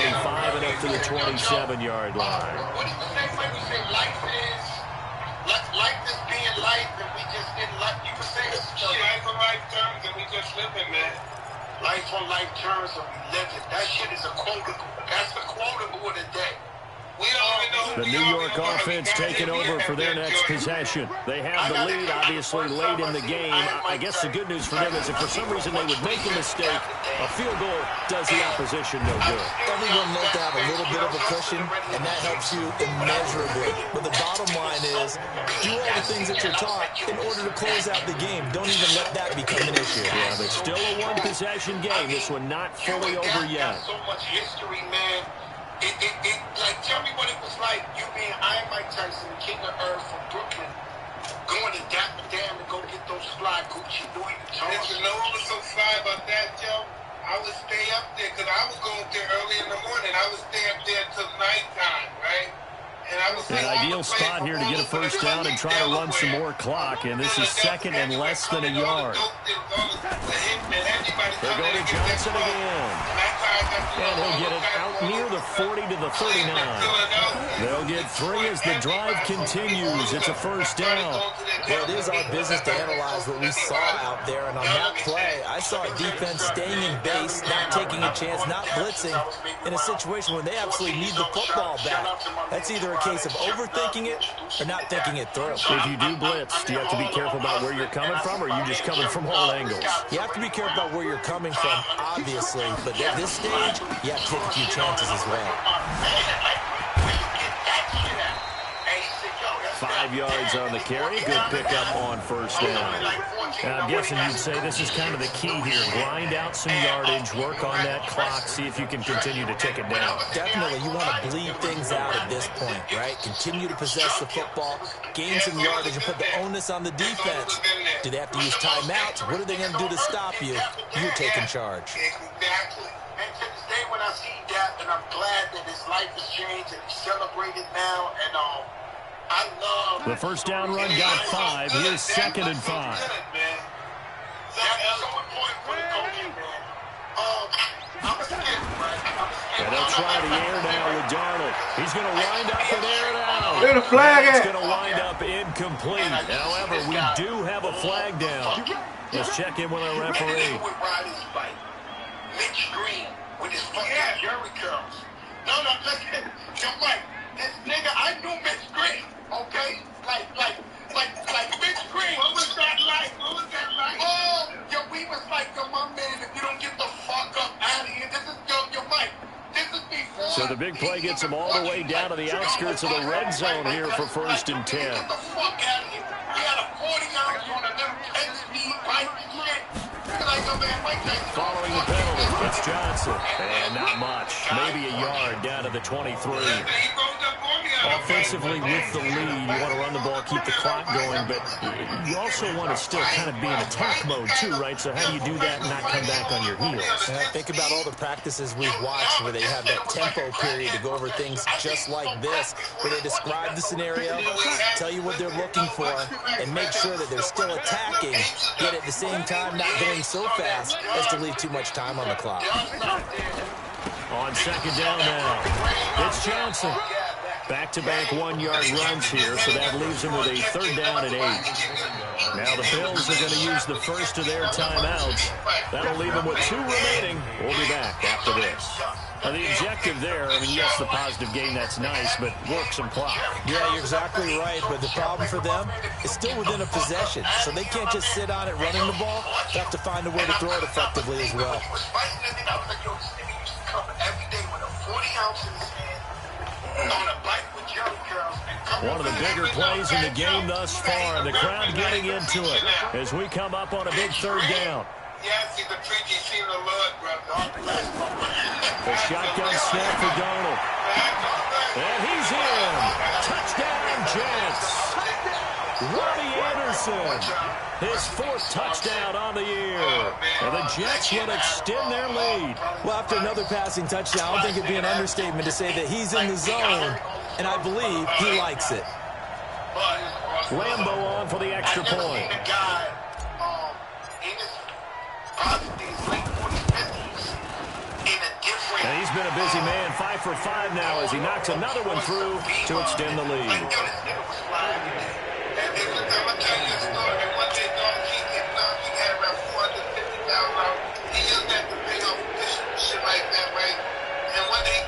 and up to the 27-yard line. What do you say when we say life is being life and we just didn't like you were saying? Life on life terms and we just living, man. Life on life terms and we live it. That shit is a quotable. That's the quotable of the day. The New York offense taking over for their next possession. They have the lead, obviously, late in the game. I guess the good news for them is if for some reason they would make a mistake, a field goal does the opposition no good. Everyone loves to have a little bit of a cushion, and that helps you immeasurably. But the bottom line is, do all the things that you're taught in order to close out the game. Don't even let that become an issue. Yeah, but still a one-possession game. This one not fully over yet. So much history, man. Like, tell me what it was like, you being Iron Mike Tyson, King of Earth from Brooklyn, going to Dapper Dam to go get those fly Gucci Louis Vuitton. You know what was so fly about that, Joe? I would stay up there because I was going there early in the morning. I would stay up there till nighttime, right? And I would An ideal spot here to get a first down and try to run some more clock, and this is second and less than a yard. They're going to Johnson again. And he'll get it out near the 40 to the 39. They'll get 3 as the drive continues. It's a first down. Well, it is our business to analyze what we saw out there. And on that play, I saw a defense staying in base, not taking a chance, not blitzing, in a situation where they absolutely need the football back. That's either a case of overthinking it or not thinking it through. If you do blitz, do you have to be careful about where you're coming from, or are you just coming from all angles? You have to be careful about where you're coming from, obviously. But at this stage, you have to take a few chances as well. 5 yards on the carry. Good pickup on first down. I'm guessing you'd say this is kind of the key here. Grind out some yardage, work on that clock, see if you can continue to tick it down. Definitely, you want to bleed things out at this point, right? Continue to possess the football, gain some yardage, and put the onus on the defense. Do they have to use timeouts? What are they going to do to stop you? You're taking charge. Exactly. And to this day when I see that, and I'm glad that his life has changed and he's celebrated now, and I love the first down run got 5. Here's second and 5. That's so important for the coaching, man. I'm scared, right? And they'll try the air now with Darnold. He's going to wind up and air it out. Where the flag at? It's going to wind up incomplete. However, we do have a flag down. Let's check in with our referee. Mitch Green with his fucking Jerry curls. No, listen. Yo, Mike, this nigga, I knew Mitch Green, okay? Like Mitch Green. What was that like? Oh, yo, we was like, yo, my man, if you don't get the fuck up out of here, this is, yo, Mike, this is before. So the big play gets him all the way down to the outskirts of the red zone here for first and 10. Get the fuck out of here. He had a 40-ounce on a little 10-speed bike and shit. Following the penalty, it's Johnson. And not much. Maybe a yard down to the 23. Offensively with the lead, you want to run the ball, keep the clock going, but you also want to still kind of be in attack mode too, right? So how do you do that and not come back on your heels? Think about all the practices we've watched where they have that tempo period to go over things just like this, where they describe the scenario, tell you what they're looking for, and make sure that they're still attacking, yet at the same time not going so fast as to leave too much time on the clock. On second down now, it's Johnson. Back-to-back 1-yard runs here, so that leaves him with a third down at 8. Now the Bills are going to use the first of their timeouts. That'll leave them with 2 remaining. We'll be back after this. Now the objective there, I mean, yes, the positive gain, that's nice, but work some clock. Yeah, you're exactly right, but the problem for them is still within a possession, so they can't just sit on it running the ball. They have to find a way to throw it effectively as well. One of the bigger plays in the game thus far, and the crowd getting into it as we come up on a big third down. The shotgun snap for Darnold. And he's in. Touchdown, Jets. Robbie Anderson, his 4th touchdown on the year. And the Jets will extend their lead. Well, after another passing touchdown, I don't think it'd be an understatement to say that he's in the zone, and I believe he likes it. Lambo on for the extra point. And he's been a busy man, 5 for 5 now as he knocks another one through to extend the lead.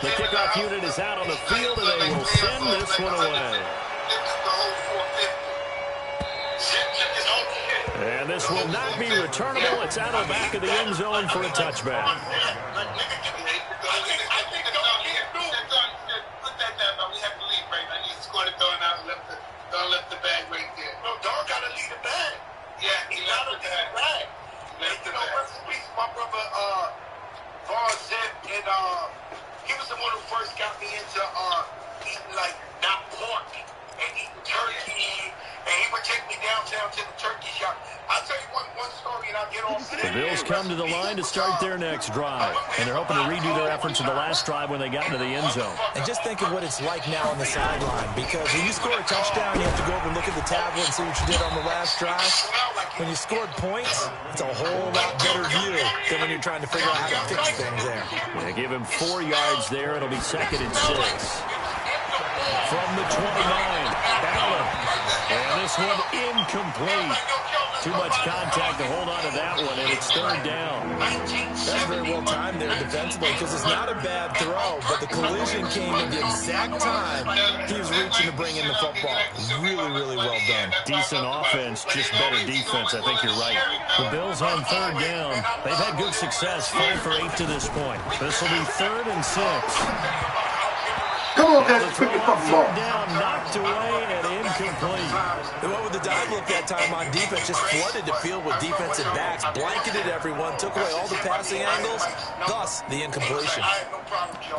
The kickoff unit is out on the field, and they will send this one away. And this will not be returnable. It's out of the back of the end zone for a touchback. He was the one who first got me into eating like not pork and eating turkey, and he would take downtown to the turkey shop. I'll tell you one story and I'll get off. The Bills come to the line to start their next drive, and they're hoping to redo their efforts in the last drive when they got into the end zone. And just think of what it's like now on the sideline, because when you score a touchdown, you have to go over and look at the tablet and see what you did on the last drive. When you scored points, it's a whole lot better view than when you're trying to figure out how to fix things there. They give him 4 yards there. It'll be 2nd and 6. From the 29, Allen. And this one incomplete. Too much contact to hold on to that one, and it's 3rd down. That's very well timed there defensively, because it's not a bad throw, but the collision came at the exact time he was reaching to bring in the football. Really, really well done. Decent offense, just better defense. I think you're right. The Bills on 3rd down. They've had good success, 5 for 8 to this point. This will be 3rd and 6. Come on, guys, pick your fucking ball. Down, knocked away, and incomplete. And what with the dive look that time on defense, just flooded the field with defensive backs, blanketed everyone, took away all the passing angles, thus the incompletion. I had no problem, Joe.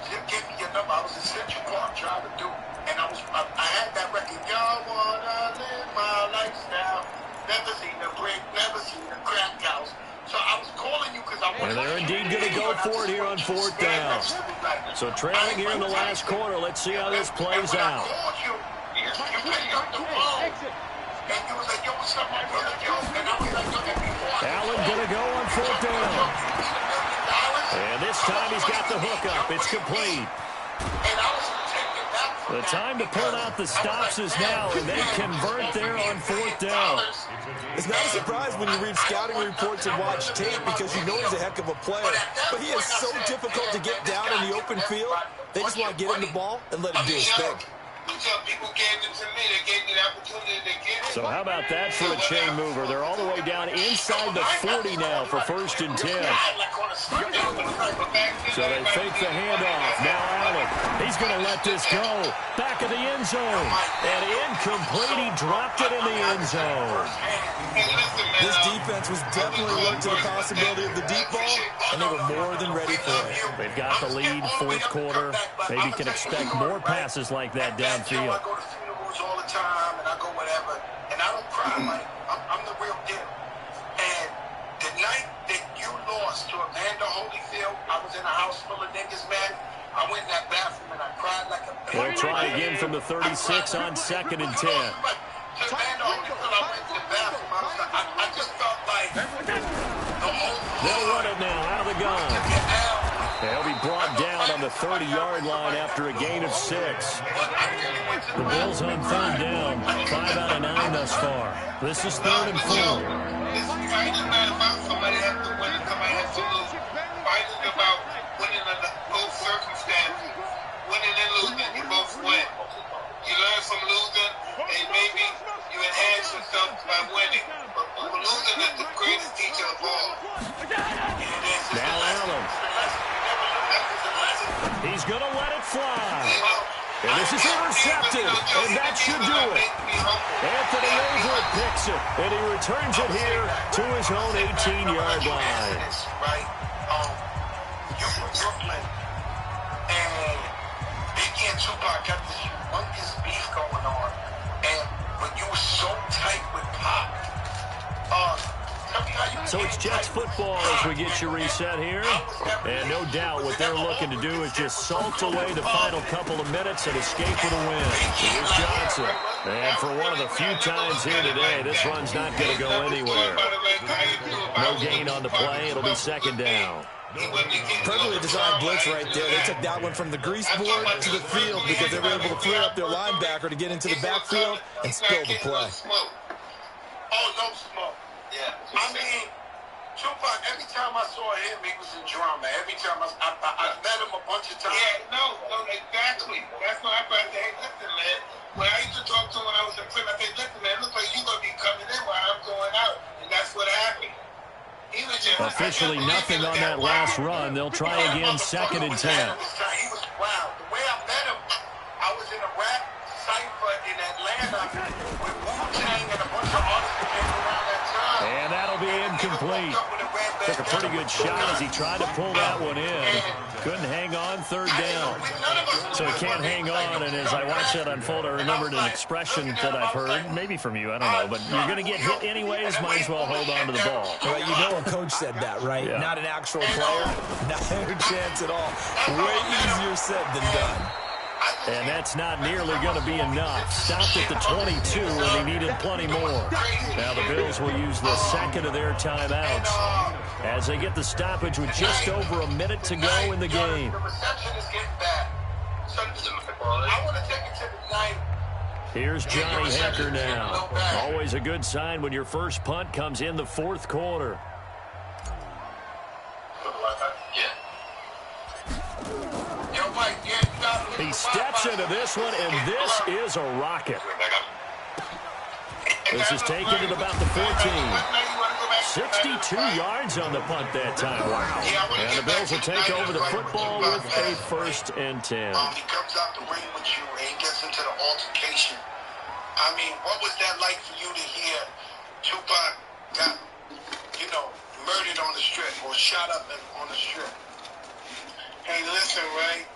Jim gave me your number. I was in Central Park trying to do, and I had that record. Y'all wanna live my lifestyle. Never seen a brick, never seen a crack house. So I was calling you because I wanted. And they're indeed going to go for it here on 4th down. So trailing here in the last quarter. Let's see how this plays out. Allen going to go on 4th down. And this time he's got the hook up. It's complete. The time to pull out the stops is now, and they convert there on 4th down. It's not a surprise when you read scouting reports and watch tape, because you know he's a heck of a player. But he is so difficult to get down in the open field. They just want to get him the ball and let him do his thing. People gave it to me. They gave me the opportunity to get it. So how about that for a chain mover? They're all the way down inside the 40 now for 1st and 10. So they fake the handoff. Now Allen. He's going to let this go. Back of the end zone. And incomplete. He dropped it in the end zone. This defense was definitely alert to the possibility of the deep ball, and they were more than ready for it. They've got the lead, 4th quarter. Maybe can expect more passes like that downfield. I go to funerals all the time, and I go whatever, and I don't cry. Like, I'm the real deal. And the night that you lost to Evander Holyfield, I was in a house full of niggas, man. I went in that bathroom and I cried like a baby. They'll try again from the 36 on 2nd and 10. Evander Holyfield, I went to the bathroom. I just felt like the whole. They'll run it now out of the gun. They'll be brought down on the 30-yard line after a gain of 6. The Bills on 3rd down. 5 out of 9 thus far. This is 3rd and 4. This fight is not about somebody has to win and somebody has to lose. Fight is about winning under both circumstances. Winning and losing, you both win. You learn from losing, and maybe you enhance yourself by winning. But losing is the greatest teacher of all. Now Allen. He's going to let it fly. And this is intercepted, and that should do it. Anthony Over picks it, and he returns it here to his own 18-yard line. Right? You're from Brooklyn, and Biggie and Tupac got this humongous beef going on. And when you were so tight with Pop, so it's Jets football as we get you reset here. And no doubt what they're looking to do is just salt away the final couple of minutes and escape with a win. Here's Johnson. And for one of the few times here today, this run's not going to go anywhere. No gain on the play. It'll be 2nd down. Perfectly designed blitz right there. They took that one from the grease board to the field because they were able to clear up their linebacker to get into the backfield and spill the play. Oh, no smoke. Yeah. I mean, Tupac, every time I saw him, he was in drama. Every time I met him a bunch of times. Yeah, no, exactly. That's why I said, hey, listen, man. When I used to talk to him when I was in prison, I said, listen, man, it looks like you're going to be coming in while I'm going out. And that's what happened. He was just, officially nothing on that last run. They'll try again, 2nd and 10. He was wild. The way I met him, I was in a rap cipher in Atlanta with Wu-Tang and a bunch of artists that came around that time. And that'll be incomplete. Took a pretty good shot as he tried to pull that one in. Couldn't hang on, third down. So he can't hang on, and as I watched that unfold, I remembered an expression that I've heard, maybe from you, I don't know, but you're going to get hit anyways, might as well hold on to the ball. Well, you know a coach said that, right? Yeah. Not an actual player. Not a chance at all. Way easier said than done. And that's not nearly going to be enough. Stopped at the 22, and they needed plenty more. Now the Bills will use the second of their timeouts as they get the stoppage with just over a minute to go in the game. The reception is getting bad. I want to take it to the 9. Here's Johnny Hecker now. Always a good sign when your first punt comes in the fourth quarter. He steps into this one, and this is a rocket. This is taken at about the 14. 62 yards on the punt that time. Wow. And the Bills will take over the football with a 1st and 10. He comes out the ring with you, and he gets into the altercation. I mean, what was that like for you to hear Tupac got, murdered on the strip or shot up on the strip? Hey, listen, right?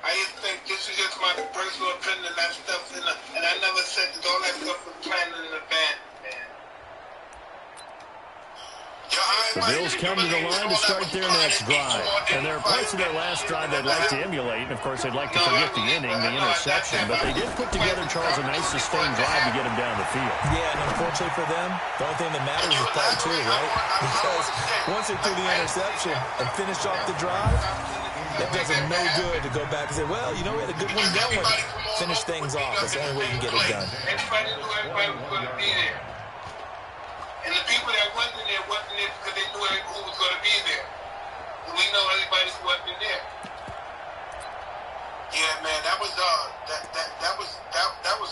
I used to think this is just my personal opinion, that stuff, and I never said that all that stuff was planned in advance, man. The Bills come to the line to start their next drive. And there are parts of their last drive they'd like to emulate. And, of course, they'd like to forget the inning, the interception. But they did put together, Charles, a nice sustained drive to get them down the field. Yeah, and unfortunately for them, the only thing that matters is part 2, right? Because once they threw the interception and finished off the drive, it does them no good to go back and say, well, we had a good one going. Finish things off. That's the only way you can get it done. Everybody knew everybody was going to be there. And the people that wasn't there because they knew who was going to be there. And we know everybody who wasn't there. Yeah, man, that was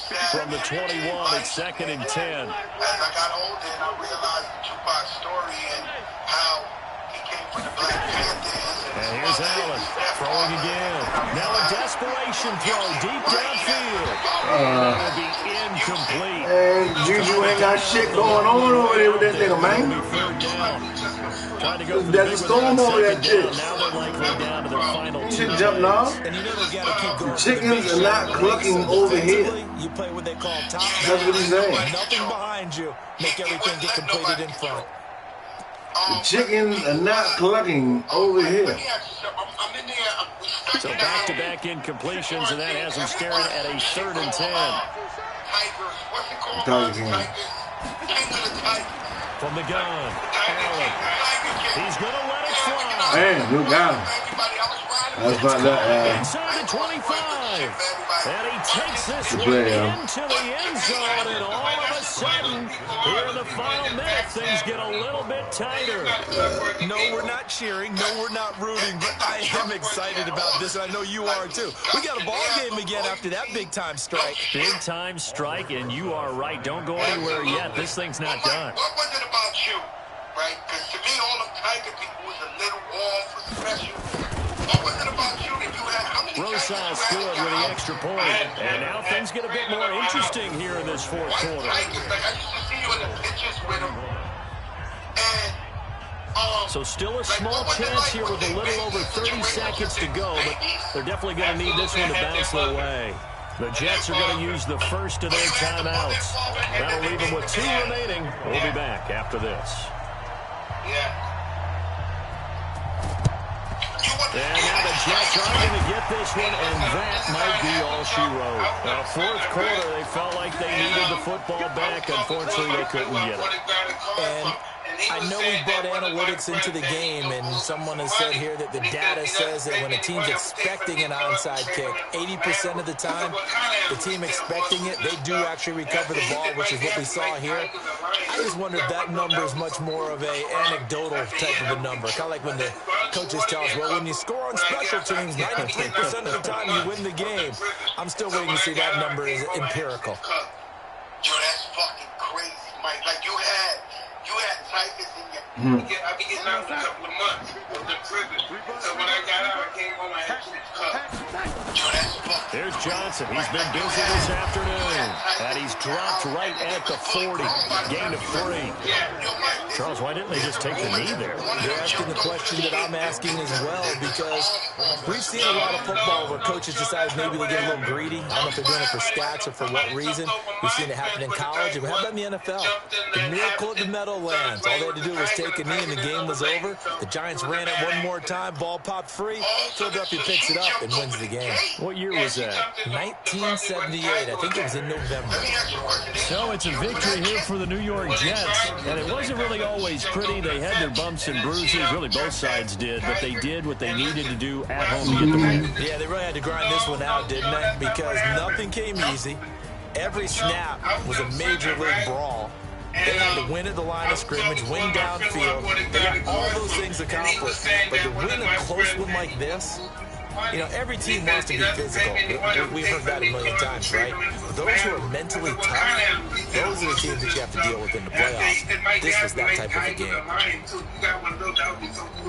sad. From the 21, it's 2nd and 10. As I got older and I realized Tupac's story and how he came from the Black Panthers. And here's Allen throwing again. Now a desperation throw deep downfield. That will be incomplete. Hey, Juju ain't got shit going on over there with that nigga, man. Trying to go for There's a storm over that shit. Now they're likely down to their final 2. Shit jumping off. And they got to keep going. Chickens are not clucking over here. You play what they call top. That's what he's saying. Nothing behind you. Make everything get completed in front. The chickens are not clucking over here. So back-to-back incompletions, and that has them staring at a 3rd and 10. From the gun, Allen. He's going to let it fly. Man, you got him. That's about that. Inside the 25. And he takes this one into the end zone, and all of a sudden, here in the final minute, things get a little bit tighter. No, we're not cheering. No, we're not rooting, but I am excited about this, and I know you are too. We got a ball game again after that big-time strike. Big-time strike, and you are right. Don't go anywhere yet. This thing's not done. What was it about you, right? Because to me, all them Tiger people was a little off, special. What was it about you that you had? How many Rosal stood with the extra point, and now things get a bit more interesting here in this fourth quarter. I used to see you in the pictures with them. So still a small chance here with a little over 30 seconds to go, but they're definitely going to need this one to bounce their way. The Jets are going to use the first of their timeouts. That'll leave them with 2 remaining. We'll be back after this. And now the Jets are going to get this one, and that might be all she wrote. Now, fourth quarter, they felt like they needed the football back. Unfortunately, they couldn't get it. And I know we brought analytics into the game, and someone has said here that the data says that when a team's expecting an onside kick, 80% of the time, the team expecting it, they do actually recover the ball, which is what we saw here. I just wonder if that number is much more of a anecdotal type of a number. Kind of like when the coaches tell us, well, when you score on special teams, 93% of the time you win the game. I'm still waiting to see that number is empirical. Yo, that's fucking crazy, Mike. Like you had Tigers in your... I've been getting out for a couple of months. I was in prison. So when I got out, I came home, I had 6 cups. Yo, that's fucking... There's Johnson. He's been busy this afternoon. And he's dropped right at the 40. Gain of 3. Yeah, yo, Mike, Charles, why didn't they just take the knee there? You're asking the question that I'm asking as well, because we've seen a lot of football where coaches decide maybe they get a little greedy. I don't know if they're doing it for stats or for what reason. We've seen it happen in college, and how about in the NFL? The miracle of the Meadowlands. All they had to do was take a knee, and the game was over. The Giants ran it one more time. Ball popped free. Philadelphia picks it up and wins the game. What year was that? 1978. I think it was in November. So it's a victory here for the New York Jets. And it wasn't really always pretty. They had their bumps and bruises. Really, both sides did. But they did what they needed to do at home to get the win. Yeah, they really had to grind this one out, didn't they? Because nothing came easy. Every snap was a major league brawl. They had to win at the line of scrimmage, win downfield. They got all those things accomplished. But to win a close one like this, you know, every team wants to be physical. We've heard that a million times, right? But those who are mentally tough, those are the teams that you have to deal with in the playoffs. This was that type of a game.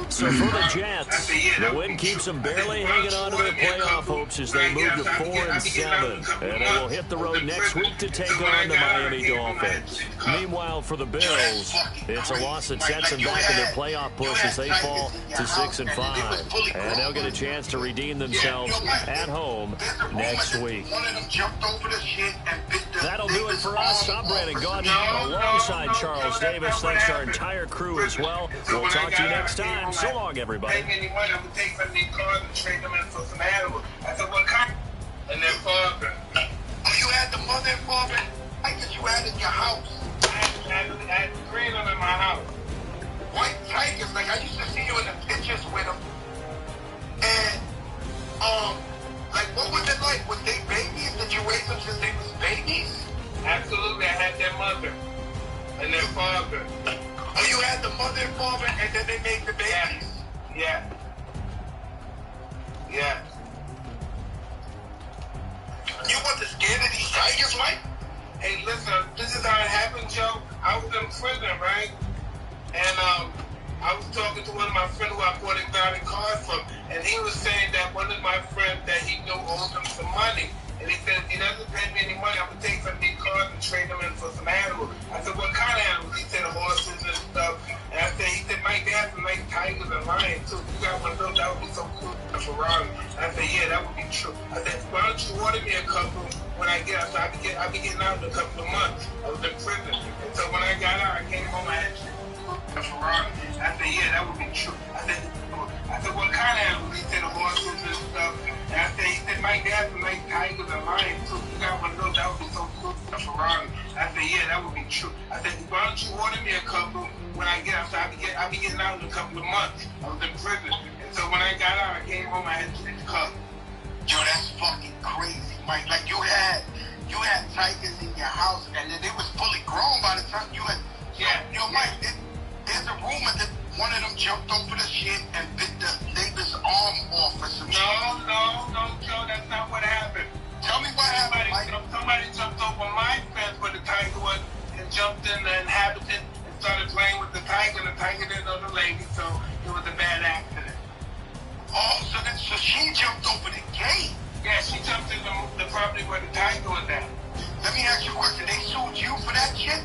So for the Jets, the win keeps them barely hanging on to their playoff hopes as they move to 4-7. And they will hit the road next week to take on the Miami Dolphins. Meanwhile, for the Bills, it's a loss that sets them back in their playoff push as they fall to 6-5. And they'll get a chance to redeem themselves at home next week. That'll do it for us. I'm Brandon Gaudin alongside Charles Davis. Thanks to our entire crew as well. We'll talk to you next time. So long, everybody. And then father. Oh, you had the mother and father? I guess you had it in your house. I had 3 of them in my house. White tigers, like I used to see you in the pictures with them. And like, what was it like? Was they babies? Did you raise them since they was babies? Absolutely, I had their mother and their father. Oh, you had the mother and father, and then they made the babies? Yeah. Yeah. You wasn't scared of these tigers, Mike? Hey, listen, this is how it happened, Joe. I was in prison, right? And, I was talking to one of my friends who I bought exotic cars from, and he was saying that one of my friends that he knew owed him some money. And he said, if he doesn't pay me any money, I'm going to take some of these cars and trade them in for some animals. I said, what kind of animals? He said, horses and stuff. And I said, he said, Mike, they have some nice tigers and lions, too. If you got one of those, that would be so cool. A Ferrari. I said, yeah, that would be true. I said, why don't you order me a couple when I get out? So I'll be getting out in a couple of months. I was in prison. And so when I got out, I came home, I had a Ferrari. I said, yeah, that would be true. I said, what kind of animals? He said, horses and stuff. And I said, he said, Mike, they have some nice tigers and lions, too. If you got one of those, that would be so cool. A Ferrari. I said, yeah, that would be true. I said, why don't you order me a couple when I get out? So I'll be getting out in a couple of months. I was in prison. And so when I got out, I came home, I had 6 cubs. Yo, that's fucking crazy, Mike. Like, you had tigers in your house, and then they was fully grown by the time you had... Yeah. Yo, Mike, there's a rumor that one of them jumped over the shit and bit the neighbor's arm off or some shit. No, Joe, that's not what happened. Tell me what happened, Mike. Somebody jumped over my fence where the tiger was and jumped in the inhabitant and started playing with the tiger, and the tiger didn't know the lady, so it was a bad accident. Oh, so she jumped over the gate? Yeah, she jumped in the property where the tiger was at. Let me ask you a question. They sued you for that shit?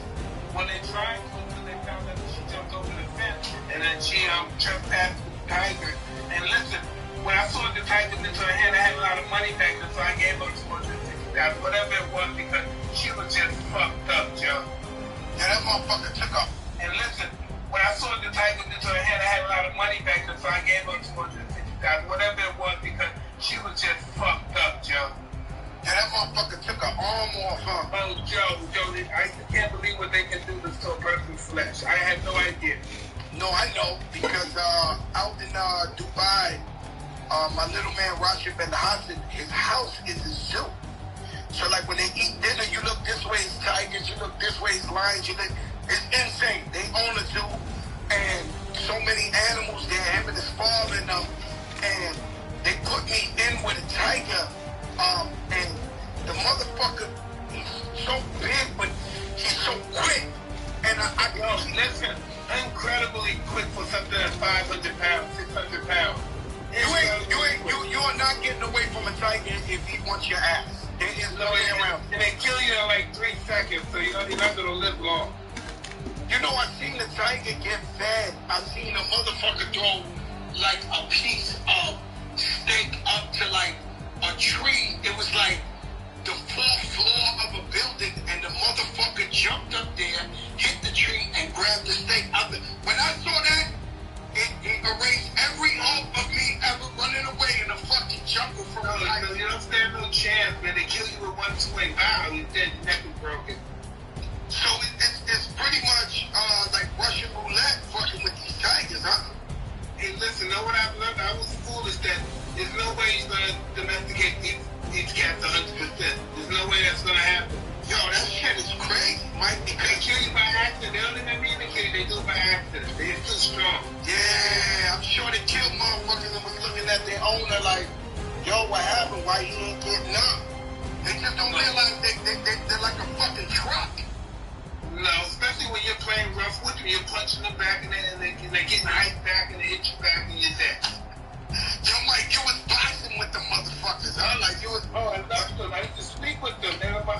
When they tried to, they found that she jumped over the fence, and then she trespassed the tiger. And listen, when I saw the tiger into her hand, I had a lot of money back then, so I gave her $260,000, whatever it was, because she was just fucked up, Joe. Yeah, that motherfucker took off. And listen, when I saw the tiger into her hand, I had a lot of money back then, so I gave her $260,000, whatever it was, because she was just fucked up, Joe. Yeah, that motherfucker took her arm off, huh? Oh, Joe, I can't believe what they can do to a person's flesh. I had no idea. No, I know, because out in Dubai, my little man Rashid Ben Hassan, his house is a zoo. So, like, when they eat dinner, you look this way, it's tigers, you look this way, it's lions, it's insane. They own a zoo, and so many animals there, him and his father and them, and they put me in with a tiger. And the motherfucker, he's so big, but he's so quick. And listen, incredibly quick for something that's 500 pounds, 600 pounds. You are not getting away from a tiger if he wants your ass. There is no way around. And they kill you in like 3 seconds, so you're not going to live long. You know I seen the tiger get fed. I seen a motherfucker throw like a piece of steak up to like a tree. It was like the 4th floor of a building, and the motherfucker jumped up there, hit the tree, and grabbed the steak up. When I saw that, it erased every hope of me ever running away in the fucking jungle from a tiger. You don't stand no chance, man. They kill you with one swing. Wow, you're dead, your neck is broken. So it's pretty much like Russian roulette fucking with these tigers, huh? Hey, listen, know what I've learned? I was foolish that there's no way he's going to domesticate these cats 100%. There's no way that's going to happen. Yo, that shit is crazy, Mike. They kill you by accident. They don't even mean to kill you. They do it by accident. They're too strong. Yeah, I'm sure they killed motherfuckers and was looking at their owner like, yo, what happened? Why he ain't getting up? They just don't realize they're like a fucking truck. No, especially when you're playing rough with them. You're punching them back and they're getting hyped back and they hit you back and you're dead. Yo, Mike, you was boxing with the motherfuckers, huh? Like you was. Oh, I love them. I used to speak with them. They were my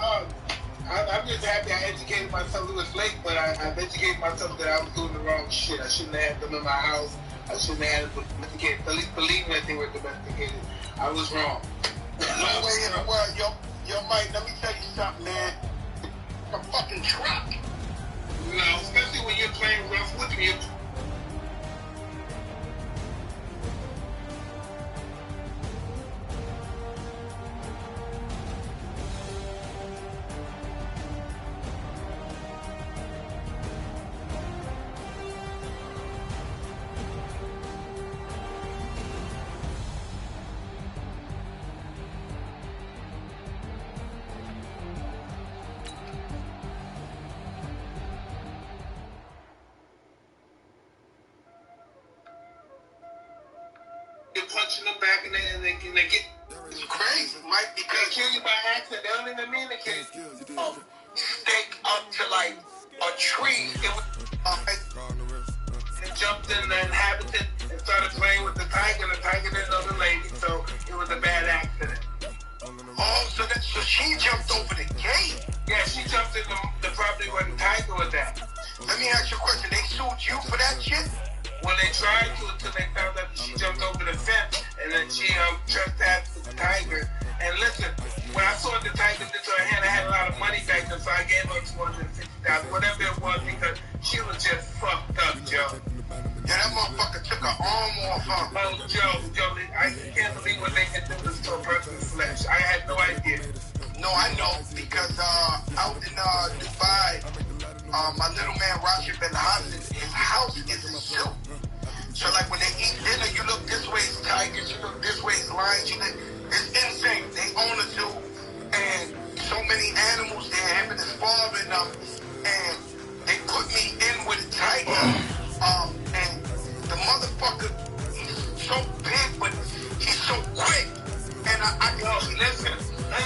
I'm just happy I educated myself. It was late, but I've educated myself that I was doing the wrong shit. I shouldn't have had them in my house. I shouldn't have had them domesticated. At least believe me that they were domesticated. I was wrong. No way in the world. Yo, Mike, let me tell you something, man. A fucking truck. No, especially when you're playing rough with them. You're punching them back and they get. It's crazy, Mike, They because kill you by accident. They don't even mean to kill you. steak up to like a tree. It was. They jumped in the inhabitant and started playing with the tiger. The tiger didn't know the lady, so it was a bad accident. Oh, so she jumped over the gate. Yeah, she jumped in the property where the tiger was at. Let me ask you a question. They sued you for that shit? When they tried to, until they found out that she jumped over the fence, and then she trespassed the tiger. And listen, when I saw the tiger into her hand, I had a lot of money back then, so I gave her $250,000, whatever it was, because she was just fucked up, Joe. Yeah, that motherfucker took her arm off her. Oh, Joe, I can't believe what they can do to a person's flesh. I had no idea. No, I know, because out in Dubai, my little man Rashid Ben Hassan, his house is a zoo. So like when they eat dinner, you look this way it's tigers, you look this way it's lions. It's insane. They own a zoo, and so many animals there. Him and his father and and they put me in with a tiger. And the motherfucker, he's so big, but he's so quick. And I can listen,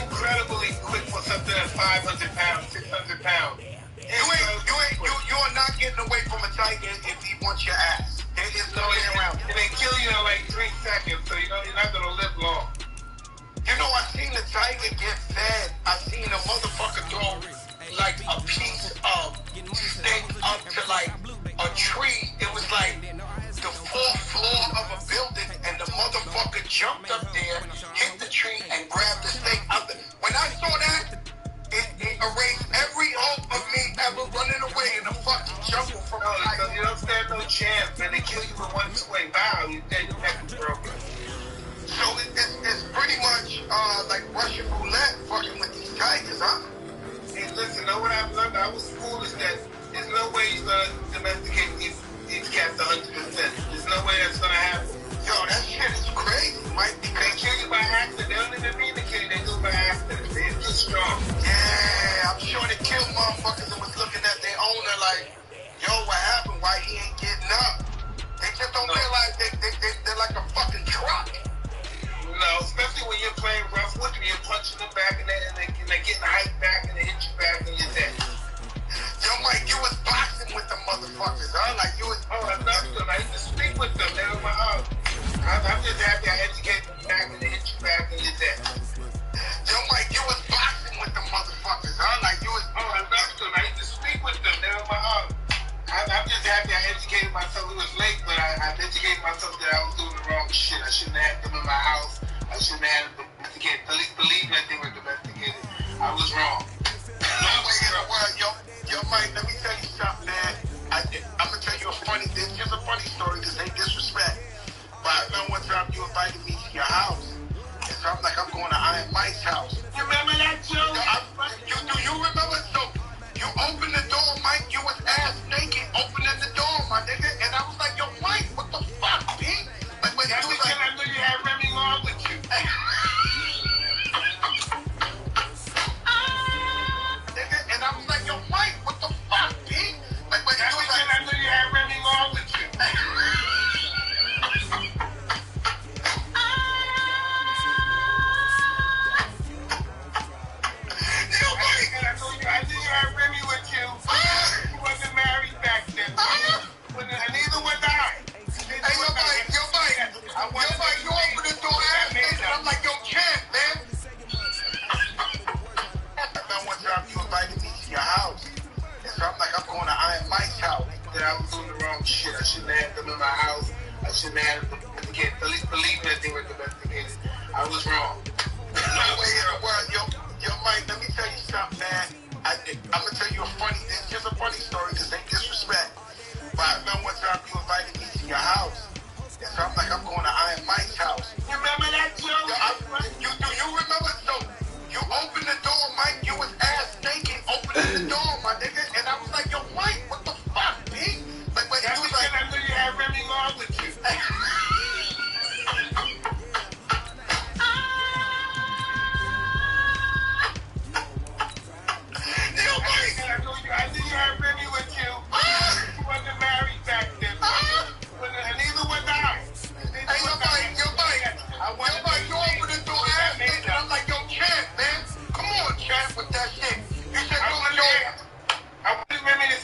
incredibly quick for something that's 500 pounds, 600 pounds. You're not getting away from a tiger if he wants your ass. There is no way around. And they kill you in like 3 seconds, so you're not gonna live long. You know, I seen the tiger get fed. I seen a motherfucker throw like a piece of steak up to like a tree. It was like the 4th floor of a building, and the motherfucker jumped up there, hit the tree, and grabbed the steak up. When I saw that, it erased every hope of me ever running away in the fucking jungle from a tiger. You don't stand no chance, man. They kill you with one swing. Wow, you're dead, your neck is broken. So it's pretty much like Russian roulette fucking with these tigers, huh? Hey, listen, know what I've learned? I was foolish that there's no way he's going to domesticate these cats 100%. There's no way that's going to happen. Yo, that shit is crazy, Mike. They kill you by accident. They don't even mean house. You remember that, Joe? Do you remember? So you opened the door, Mike. You was ass naked opening the door, my nigga. And I was like, yo, Mike, what the fuck, B? Like, when you was like, I knew you had Remy Law with you. Nigga, and I was like, yo, Mike, what the fuck, B? Like, when you was like, I knew you had Remy Law with you. I knew you had Remy with you. You wasn't married back then. And neither was I. Hey, yo, Mike, you open the door ass nigga. I'm like, yo, champ, man. I remember one time you invited me to your house. And so I'm like, I'm going to Iron Mike's house. Then I was doing the wrong shit. I shouldn't have them in my house. I shouldn't have them believe that they were domesticated. I was wrong.